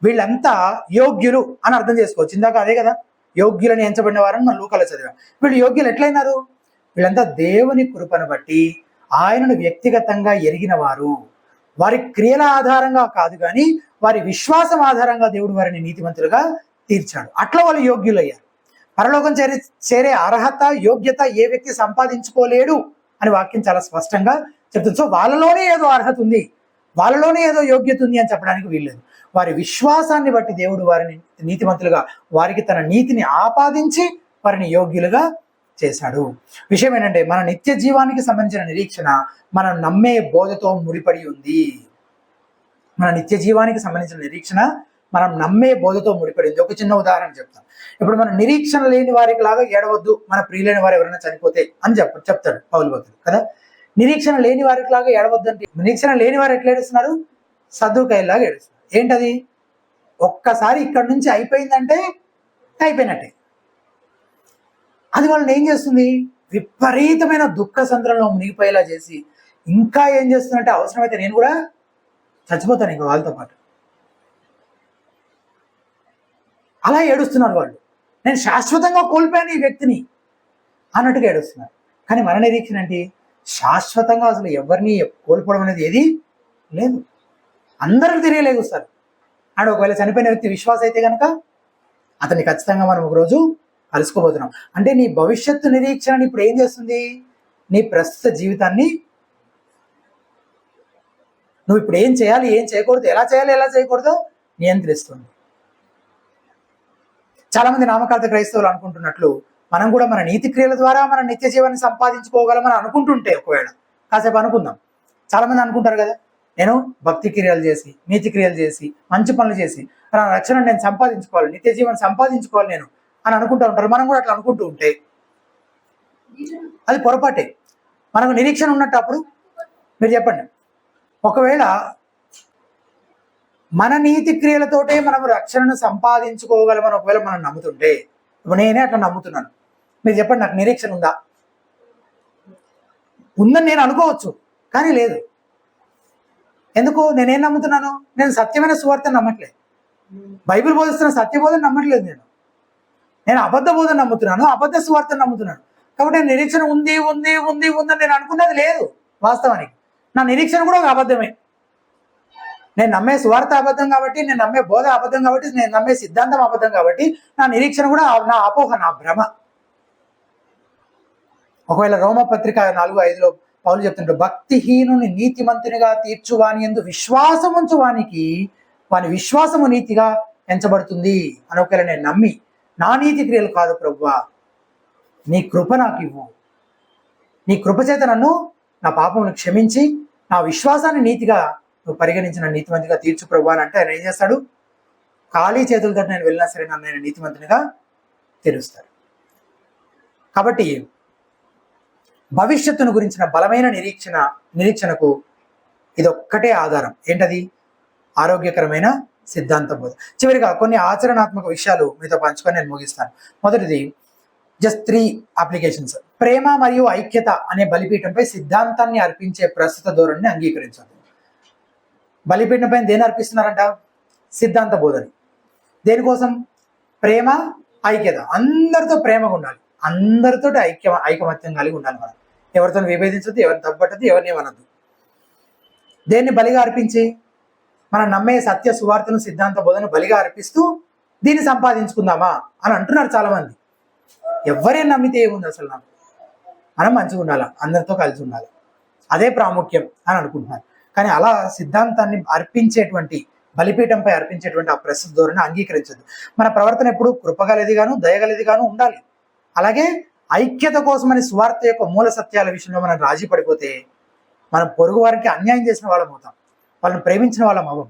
వీళ్ళంతా యోగ్యులు అని అర్థం చేసుకోవచ్చు. ఇందాక అదే కదా, యోగ్యులని ఎంచబడిన వారని మనం లూకాలో చదివాం. వీళ్ళు యోగ్యులు ఎట్లయినారు? వీళ్ళంతా దేవుని కృపను బట్టి ఆయనను వ్యక్తిగతంగా ఎరిగిన వారు. వారి క్రియల ఆధారంగా కాదు కానీ వారి విశ్వాసం ఆధారంగా దేవుడు వారిని నీతిమంతులుగా తీర్చాడు. అట్లా వాళ్ళు యోగ్యులయ్యారు. పరలోకం చేరే అర్హత, యోగ్యత ఏ వ్యక్తి సంపాదించుకోలేడు అని వాక్యం చాలా స్పష్టంగా చెప్తుంది. సో వాళ్ళలోనే ఏదో అర్హత ఉంది, వాళ్ళలోనే ఏదో యోగ్యత ఉంది అని చెప్పడానికి వీల్లేదు. వారి విశ్వాసాన్ని బట్టి దేవుడు వారిని నీతిమంతులుగా, వారికి తన నీతిని ఆపాదించి వారిని యోగ్యులుగా చేశాడు. విషయం ఏంటంటే మన నిత్య జీవానికి సంబంధించిన నిరీక్షణ మనం నమ్మే బోధతో ముడిపడి ఉంది. మన నిత్య జీవానికి సంబంధించిన నిరీక్షణ మనం నమ్మే బోధతో ముడిపడి ఉంది. ఒక చిన్న ఉదాహరణ చెప్తాను. ఇప్పుడు మన నిరీక్షణ లేని వారికి లాగా ఏడవద్దు, మన ప్రియులైన వారు ఎవరైనా చనిపోతే అని చెప్తాడు పౌలు భక్తుడు కదా. నిరీక్షణ లేని వారికి లాగా ఏడవద్దు అంటే, నిరీక్షణ లేని వారు ఎట్లా ఏడుస్తున్నారు? సద్దుకాయలాగా ఏడుస్తున్నారు. ఏంటది? ఒక్కసారి ఇక్కడ నుంచి అయిపోయిందంటే అయిపోయినట్టే. అది వాళ్ళని ఏం చేస్తుంది? విపరీతమైన దుఃఖ సంద్రంలో మునిగిపోయేలా చేసి ఇంకా ఏం చేస్తుందంటే, అవసరమైతే నేను కూడా చచ్చిపోతాను ఇంకా వాళ్ళతో పాటు. అలా ఏడుస్తున్నారు వాళ్ళు. నేను శాశ్వతంగా కోల్పోయాను ఈ వ్యక్తిని అన్నట్టుగా ఏడుస్తున్నారు. కానీ మన నిరీక్షణ ఏంటి? శాశ్వతంగా అసలు ఎవరిని కోల్పోవడం అనేది ఏది లేదు. అందరికి తెలియలేగుస్తారు. అండ్ ఒకవేళ చనిపోయిన వ్యక్తి విశ్వాస అయితే కనుక అతన్ని ఖచ్చితంగా మనం ఒకరోజు కలుసుకోబోతున్నాం. అంటే నీ భవిష్యత్తు నిరీక్షణని ఇప్పుడు ఏం చేస్తుంది? నీ ప్రస్తుత జీవితాన్ని నువ్వు ఇప్పుడు ఏం చేయాలి, ఏం చేయకూడదు, ఎలా చేయాలి, ఎలా చేయకూడదో నియంత్రిస్తుంది. చాలా మంది నామకార్థ క్రైస్తవులు అనుకుంటున్నట్లు మనం కూడా మన నీతి క్రియల ద్వారా మన నిత్య జీవాన్ని సంపాదించుకోగలమని అనుకుంటుంటే, ఒకవేళ కాసేపు అనుకుందాం. చాలా మంది అనుకుంటారు కదా, నేను భక్తి క్రియలు చేసి, నీతి క్రియలు చేసి, మంచి పనులు చేసి నా రక్షణ నేను సంపాదించుకోవాలి, నిత్య జీవాన్ని సంపాదించుకోవాలి నేను అని అనుకుంటూ ఉంటారు. మనం కూడా అట్లా అనుకుంటూ ఉంటే అది పొరపాటే. మనకు నిరీక్షణ ఉన్నట్టు అప్పుడు మీరు చెప్పండి, ఒకవేళ మన నీతి క్రియలతోటే మనం రక్షణను సంపాదించుకోగలమని ఒకవేళ మనం నమ్ముతుంటే, ఇప్పుడు నేనే అట్లా నమ్ముతున్నాను, మీరు చెప్పండి నాకు నిరీక్షణ ఉందా? ఉందని నేను అనుకోవచ్చు, కానీ లేదు. ఎందుకు? నేనేం నమ్ముతున్నాను? నేను సత్యమైన సువార్తను నమ్మట్లేదు. బైబిల్ బోధిస్తున్న సత్యబోధన నమ్మట్లేదు. నేను అబద్ధ బోధన నమ్ముతున్నాను, అబద్ధ సువార్తను నమ్ముతున్నాను. కాబట్టి నేను నిరీక్షణ ఉంది ఉంది ఉంది ఉందని నేను అనుకున్నది లేదు. వాస్తవానికి నా నిరీక్షణ కూడా ఒక అబద్ధమే. నేను నమ్మే సువార్త అబద్ధం కాబట్టి, నేను నమ్మే బోధ అబద్ధం కాబట్టి, నేను నమ్మే సిద్ధాంతం అబద్ధం కాబట్టి నా నిరీక్షణ కూడా నా అపోహ, నా భ్రమ. ఒకవేళ రోమపత్రిక 4:5 పౌలు చెప్తుంటాడు, భక్తిహీనుని నీతిమంతునిగా తీర్చువాని యందు విశ్వాసం ఉంచు వానికి వాని విశ్వాసము నీతిగా ఎంచబడుతుంది అని ఒకవేళ నేను నమ్మి, నా నీతి క్రియలు కాదు ప్రభువా, నీ కృప నాకు ఇవ్వు, నీ కృప చేత నన్ను నా పాపమును క్షమించి నా విశ్వాసాన్ని నీతిగా నువ్వు పరిగణించిన నీతిమంతిగా తీర్చు ప్రభువా అని అంటే ఆయన ఏం చేస్తాడు? ఖాళీ చేతులతో నేను వెళ్ళినా సరే నన్ను నేను నీతిమంతునిగా తీరుస్తాడు. కాబట్టి భవిష్యత్తును గురించిన బలమైన నిరీక్షణకు ఇదొక్కటే ఆధారం. ఏంటది? ఆరోగ్యకరమైన సిద్ధాంత బోధ. చివరిగా కొన్ని ఆచరణాత్మక విషయాలు మీతో పంచుకొని నేను ముగిస్తాను. మొదటిది జస్ట్ 3 అప్లికేషన్స్. ప్రేమ మరియు ఐక్యత అనే బలిపీఠంపై సిద్ధాంతాన్ని అర్పించే ప్రస్తుత ధోరణిని అంగీకరించదు. బలిపీఠం పైన దేని అర్పిస్తున్నారంట? సిద్ధాంత బోధని. దేనికోసం? ప్రేమ, ఐక్యత. అందరితో ప్రేమగా ఉండాలి, అందరితో ఐకమత్యం కలిగి ఉండాలి. మనం ఎవరితో విభేదించద్దు, ఎవరిని తప్పట్టద్దు, ఎవరిని ఏమనద్దు. దేన్ని బలిగా అర్పించి? మనం నమ్మే సత్య సువార్తను, సిద్ధాంత బోధను బలిగా అర్పిస్తూ దీన్ని సంపాదించుకుందామా అని అంటున్నారు చాలా మంది. ఎవరేం నమ్మితే ఏముంది అసలు? నాకు మనం మంచిగా ఉండాలి, అందరితో కలిసి ఉండాలి, అదే ప్రాముఖ్యం అని అనుకుంటున్నారు. కానీ అలా సిద్ధాంతాన్ని అర్పించేటువంటి బలిపీఠంపై అర్పించేటువంటి ఆ ప్రస్తుత ధోరణి అంగీకరించదు. మన ప్రవర్తన ఎప్పుడు కృపగలదిగాను దయగలదిగాను ఉండాలి. అలాగే ఐక్యత కోసమని సువార్త యొక్క మూల సత్యాల విషయంలో మనం రాజీ పడిపోతే మనం పొరుగు వారికి అన్యాయం చేసిన వాళ్ళం అవుతాం, వాళ్ళని ప్రేమించిన వాళ్ళం అవ్వం.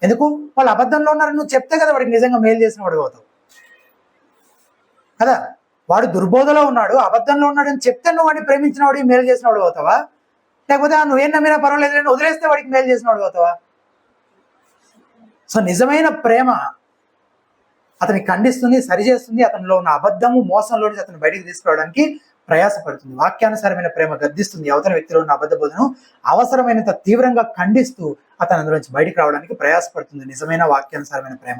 ఎందుకు? వాళ్ళు అబద్ధంలో ఉన్నారు, నువ్వు చెప్తే కదా వాడికి నిజంగా మేలు చేసిన వాడు అవుతావు కదా. వాడు దుర్బోధలో ఉన్నాడు, అబద్ధంలో ఉన్నాడు అని చెప్తే నువ్వు వాడిని ప్రేమించిన వాడికి మేలు చేసిన వాడు అవుతావా? లేకపోతే నువ్వేం నమ్మినా పర్వాలేదు అని వదిలేస్తే వాడికి మేలు చేసిన వాడు అవుతావా? సో నిజమైన ప్రేమ అతన్ని ఖండిస్తుంది, సరిచేస్తుంది, అతనిలో ఉన్న అబద్ధము మోసంలో నుంచి అతను బయటికి తీసుకురావడానికి ప్రయాసపడుతుంది. వాక్యానుసారమైన ప్రేమ గద్దిస్తుంది అవతల వ్యక్తిలో ఉన్న అబద్ధ బోధను అవసరమైనంత తీవ్రంగా ఖండిస్తూ అతను అందులో నుంచి బయటికి రావడానికి ప్రయాసపడుతుంది నిజమైన వాక్యానుసారమైన ప్రేమ.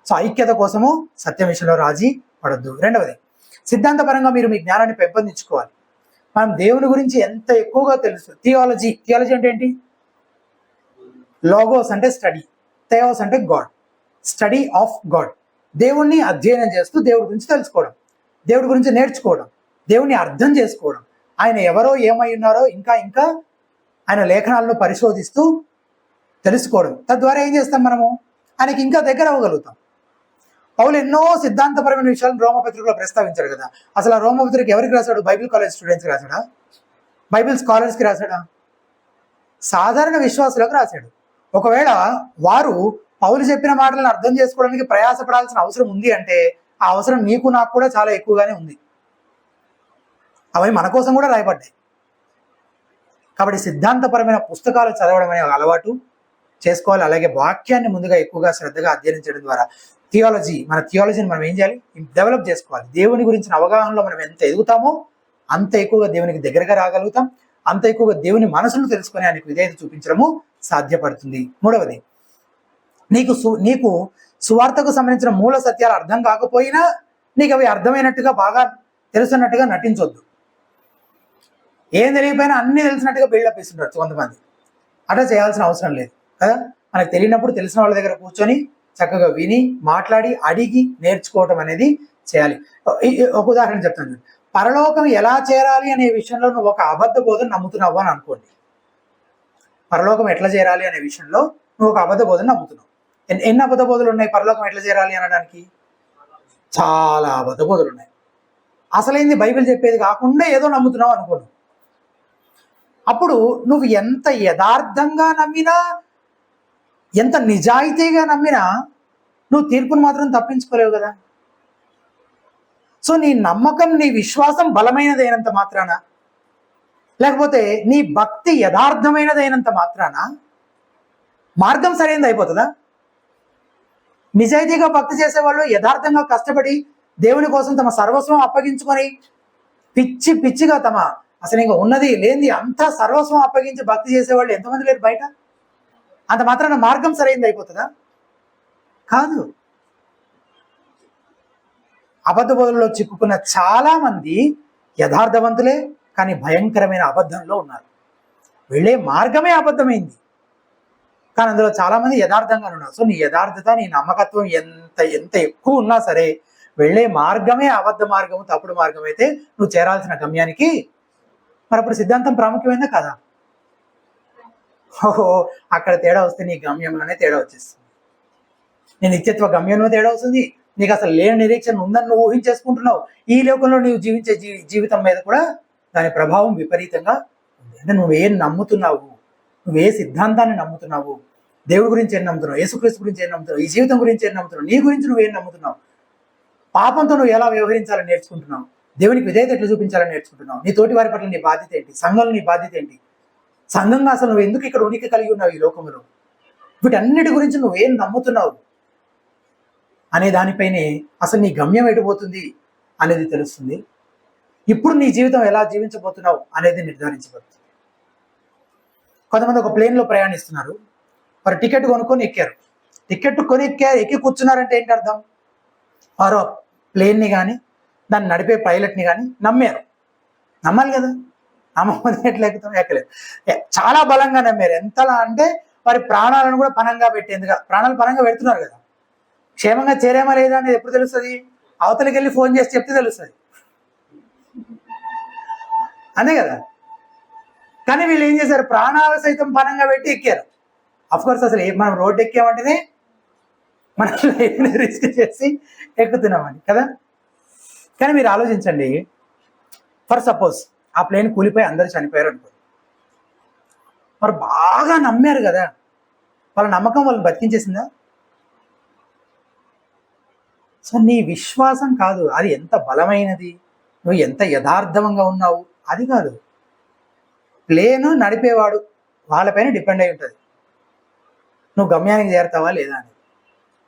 సో ఐక్యత కోసము సత్యం విషయంలో రాజీ పడద్దు. రెండవది, సిద్ధాంతపరంగా మీరు మీ జ్ఞానాన్ని పెంపొందించుకోవాలి. మనం దేవుని గురించి ఎంత ఎక్కువగా తెలుసు. థియాలజీ అంటే ఏంటి? లోగోస్ అంటే స్టడీ, థెయోస్ అంటే గాడ్, స్టడీ ఆఫ్ గాడ్. దేవుణ్ణి అధ్యయనం చేస్తూ దేవుడి గురించి తెలుసుకోవడం, దేవుడి గురించి నేర్చుకోవడం, దేవుణ్ణి అర్థం చేసుకోవడం, ఆయన ఎవరో ఏమై ఉన్నారో ఇంకా ఇంకా ఆయన లేఖనాలను పరిశోధిస్తూ తెలుసుకోవడం. తద్వారా ఏం చేస్తాం? మనము ఆయనకి ఇంకా దగ్గర అవ్వగలుగుతాం. పౌలు ఎన్నో సిద్ధాంతపరమైన విషయాలను రోమపత్రికలో ప్రస్తావించాడు కదా. అసలు ఆ రోమపత్రిక ఎవరికి రాశాడు? బైబిల్ కాలేజ్ స్టూడెంట్స్కి రాశాడా? బైబిల్ స్కాలర్స్కి రాశాడా? సాధారణ విశ్వాసులకు రాశాడు. ఒకవేళ వారు పౌలు చెప్పిన మాటలను అర్థం చేసుకోవడానికి ప్రయాసపడాల్సిన అవసరం ఉంది అంటే ఆ అవసరం నీకు నాకు కూడా చాలా ఎక్కువగానే ఉంది. అవి మన కోసం కూడా రాయబడ్డాయి. కాబట్టి సిద్ధాంతపరమైన పుస్తకాలు చదవడం అనే అలవాటు చేసుకోవాలి. అలాగే వాక్యాన్ని ముందుగా ఎక్కువగా శ్రద్ధగా అధ్యయనం చేయడం ద్వారా మన థియాలజీని మనం ఏం చేయాలి? డెవలప్ చేసుకోవాలి. దేవుని గురించిన అవగాహనలో మనం ఎంత ఎదుగుతామో అంత ఎక్కువగా దేవునికి దగ్గరగా రాగలుగుతాం, అంత ఎక్కువగా దేవుని మనసును తెలుసుకొని ఆయనకు విధేయత చూపించడము సాధ్యపడుతుంది. మూడవది, నీకు సువార్తకు సంబంధించిన మూల సత్యాలు అర్థం కాకపోయినా నీకు అవి అర్థమైనట్టుగా బాగా తెలుసున్నట్టుగా నటించొద్దు. ఏం తెలియకపోయినా అన్ని తెలిసినట్టుగా బిల్డప్ ఇస్తుంటారు కొంతమంది. అట్లా చేయాల్సిన అవసరం లేదు కదా. మనకు తెలియనప్పుడు తెలిసిన వాళ్ళ దగ్గర కూర్చొని చక్కగా విని మాట్లాడి అడిగి నేర్చుకోవటం అనేది చేయాలి. ఒక ఉదాహరణ చెప్తాను. పరలోకం ఎలా చేరాలి అనే విషయంలో నువ్వు ఒక అబద్ధ బోధన నమ్ముతున్నావు అని అనుకోండి. పరలోకం ఎట్లా చేరాలి అనే విషయంలో నువ్వు ఒక అబద్ధ బోధన నమ్ముతున్నావు. ఎన్ని అబద్ధ బోధలు ఉన్నాయి పరలోకం ఎట్లా చేరాలి అనడానికి? చాలా అబద్ధ బోధలు ఉన్నాయి. అసలైంది బైబిల్ చెప్పేది కాకుండా ఏదో నమ్ముతున్నావు అనుకోను. అప్పుడు నువ్వు ఎంత యథార్థంగా నమ్మినా, ఎంత నిజాయితీగా నమ్మినా నువ్వు తీర్పును మాత్రం తప్పించుకోలేవు కదా. సో నీ నమ్మకం, నీ విశ్వాసం బలమైనదైనంత మాత్రాన, లేకపోతే నీ భక్తి యథార్థమైనదైనంత మాత్రాన మార్గం సరైనది అయిపోతుందా? నిజాయితీగా భక్తి చేసేవాళ్ళు, యథార్థంగా కష్టపడి దేవుని కోసం తమ సర్వస్వం అప్పగించుకొని పిచ్చిగా అసలు ఇంకా ఉన్నది లేనిది అంతా సర్వస్వం అప్పగించి భక్తి చేసేవాళ్ళు ఎంతమంది లేరు బయట? అంత మాత్రాన మార్గం సరైనది అయిపోతుందా? కాదు. అబద్ధ బోధనలో చిక్కుకున్న చాలా మంది యథార్థవంతులే, కానీ భయంకరమైన అబద్ధంలో ఉన్నారు. వెళ్ళే మార్గమే అబద్ధమైంది, కానీ అందులో చాలా మంది యథార్థంగా ఉన్నారు. సో నీ యథార్థత, నీ నమ్మకత్వం ఎంత ఎక్కువ ఉన్నా సరే వెళ్ళే మార్గమే అబద్ధ మార్గము, తప్పుడు మార్గం అయితే నువ్వు చేరాల్సిన గమ్యానికి మరి అప్పుడు సిద్ధాంతం ప్రాముఖ్యమైందా కదా? ఓహో, అక్కడ తేడా వస్తే నీ గమ్యంలోనే తేడా వచ్చేస్తుంది. నీ నిత్యత్వ గమ్యంలో తేడా వస్తుంది. నీకు అసలు లేని నిరీక్షణ ఉందని నువ్వు ఊహించేసుకుంటున్నావు. ఈ లోకంలో నీవు జీవించే జీవితం మీద కూడా దాని ప్రభావం విపరీతంగా ఉంది. అంటే నువ్వేం నమ్ముతున్నావు, నువ్వే సిద్ధాంతాన్ని నమ్ముతున్నావు, దేవుడి గురించి ఏం నమ్ముతున్నావు, యేసుక్రీస్తు గురించి ఏం నమ్ముతున్నావు, ఈ జీవితం గురించి ఏం నమ్ముతున్నావు, నీ గురించి నువ్వేం నమ్ముతున్నావు, పాపంతో నువ్వు ఎలా వ్యవహరించాలని నేర్చుకుంటున్నావు, దేవునికి విధేయత ఎట్లా చూపించాలని నేర్చుకుంటున్నావు, నీ తోటి వారి పట్ల నీ బాధ్యత ఏంటి, సంఘంలో నీ బాధ్యత ఏంటి, సంఘంగా అసలు నువ్వు ఎందుకు ఇక్కడ ఉనికి కలిగి ఉన్నావు ఈ లోకంలో, వీటన్నిటి గురించి నువ్వేం నమ్ముతున్నావు అనే దానిపైనే అసలు నీ గమ్యం ఎటుపోతుంది అనేది తెలుస్తుంది. ఇప్పుడు నీ జీవితం ఎలా జీవించబోతున్నావు అనేది నిర్ధారించబడుతుంది. కొంతమంది ఒక ప్లేన్లో ప్రయాణిస్తున్నారు, వారు టికెట్ కొనుక్కొని ఎక్కారు. టికెట్ కొని ఎక్కి కూర్చున్నారంటే ఏంటి అర్థం? వారు ప్లేన్ని కానీ దాన్ని నడిపే పైలట్ని కానీ నమ్మారు. నమ్మాలి కదా, నమ్మకపోతే ఎట్లా ఎక్కుతాం? ఎక్కలేదు. చాలా బలంగా నమ్మారు. ఎంతలా అంటే వారి ప్రాణాలను కూడా పణంగా పెట్టేందుగా, ప్రాణాలు పణంగా పెడుతున్నారు కదా. క్షేమంగా చేరేమా లేదా అనేది ఎప్పుడు తెలుస్తుంది? అవతలికి వెళ్ళి ఫోన్ చేసి చెప్తే తెలుస్తుంది, అంతే కదా. కానీ వీళ్ళు ఏం చేశారు, ప్రాణాలు సైతం పణంగా పెట్టి ఎక్కారు. కోర్స్ అసలు మనం రోడ్డు ఎక్కామంటేనే మనం లైఫ్ని రిస్క్ చేసి ఎక్కుతున్నామని కదా. కానీ మీరు ఆలోచించండి, ఫర్ సపోజ్ ఆ ప్లేన్ కూలిపోయి అందరూ చనిపోయారు అనుకో, మరి బాగా నమ్మారు కదా, వాళ్ళ నమ్మకం వాళ్ళని బతికించేసిందా? సో నీ విశ్వాసం కాదు అది ఎంత బలమైనది, నువ్వు ఎంత యథార్థంగా ఉన్నావు అది కాదు, ప్లేను నడిపేవాడు వాళ్ళపైన డిపెండ్ అయి ఉంటుంది నువ్వు గమ్యానికి చేరుతావా లేదా అని.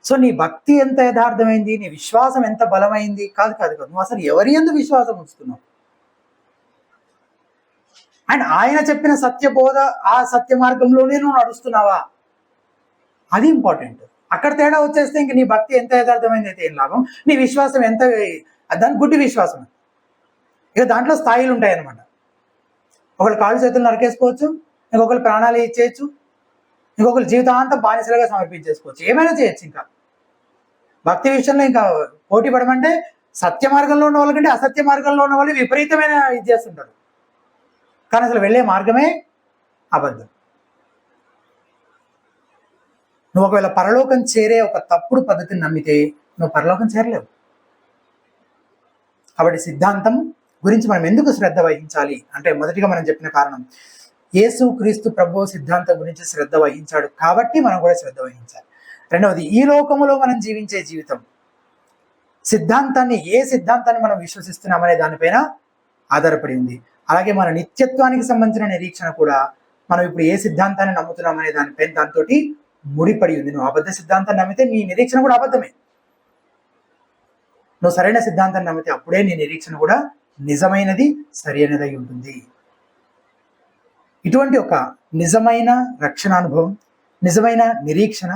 సో నీ భక్తి ఎంత యథార్థమైంది, నీ విశ్వాసం ఎంత బలమైంది కాదు కాదు కాదు, నువ్వు అసలు ఎవరి యందు విశ్వాసం ఉంచుతున్నావు. అండ్ ఆయన చెప్పిన సత్యబోధ ఆ సత్య మార్గంలోనే నువ్వు నడుస్తున్నావా, అది ఇంపార్టెంట్. అక్కడ తేడా వచ్చేస్తే ఇంక నీ భక్తి ఎంత యథార్థమైంది అయితే ఏం లాభం, నీ విశ్వాసం ఎంత, దాని గుడ్డి విశ్వాసం. ఇక దాంట్లో స్థాయిలు ఉంటాయన్నమాట. ఒకళ్ళు కాళ్ళు చేతులు నరికేసుకోవచ్చు, ఇంకొకరు ప్రాణాలు ఇచ్చేయచ్చు, ఇంకొకరు జీవితాంతం బానిసలుగా సమర్పించేసుకోవచ్చు, ఏమైనా చేయొచ్చు. ఇంకా భక్తి విషయంలో ఇంకా పోటీ పడమంటే సత్య మార్గంలో ఉన్న వాళ్ళకంటే అసత్య మార్గంలో ఉన్న వాళ్ళు విపరీతమైన ఇది చేస్తుంటారు, కానీ అసలు వెళ్ళే మార్గమే అబద్ధం. నువ్వు ఒకవేళ పరలోకం చేరే ఒక తప్పుడు పద్ధతిని నమ్మితే నువ్వు పరలోకం చేరలేవు. కాబట్టి సిద్ధాంతం గురించి మనం ఎందుకు శ్రద్ధ వహించాలి అంటే, మొదటిగా మనం చెప్పిన కారణం యేసు క్రీస్తు ప్రభువు సిద్ధాంతం గురించి శ్రద్ధ వహించాడు కాబట్టి మనం కూడా శ్రద్ధ వహించాలి. రెండవది, ఈ లోకములో మనం జీవించే జీవితం సిద్ధాంతాన్ని, ఏ సిద్ధాంతాన్ని మనం విశ్వసిస్తున్నామనే దానిపైన ఆధారపడి ఉంది. అలాగే మన నిత్యత్వానికి సంబంధించిన నిరీక్షణ కూడా మనం ఇప్పుడు ఏ సిద్ధాంతాన్ని నమ్ముతున్నామనే దానిపైన దాంతో ముడిపడి ఉంది. నువ్వు అబద్ధ సిద్ధాంతాన్ని నమ్మితే నీ నిరీక్షణ కూడా అబద్ధమే, నువ్వు సరైన సిద్ధాంతాన్ని నమ్మితే అప్పుడే నీ నిరీక్షణ కూడా నిజమైనది, సరి అయినదై ఉంటుంది. ఇటువంటి ఒక నిజమైన రక్షణానుభవం, నిజమైన నిరీక్షణ,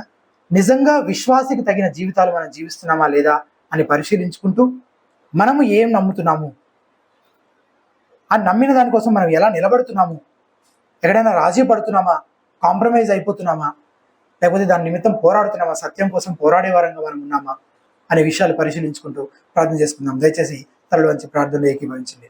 నిజంగా విశ్వాసికి తగిన జీవితాలు మనం జీవిస్తున్నామా లేదా అని పరిశీలించుకుంటూ మనము ఏం నమ్ముతున్నాము, ఆ నమ్మిన దానికోసం మనం ఎలా నిలబడుతున్నాము, ఎక్కడైనా రాజీ పడుతున్నామా, కాంప్రమైజ్ అయిపోతున్నామా, లేకపోతే దాని నిమిత్తం పోరాడుతున్నామా, సత్యం కోసం పోరాడే వారంగా మనం ఉన్నామా అనే విషయాలు పరిశీలించుకుంటూ ప్రార్థన చేసుకుందాం. దయచేసి తరలి వంచి ప్రార్థనలో ఏకీభవించండి.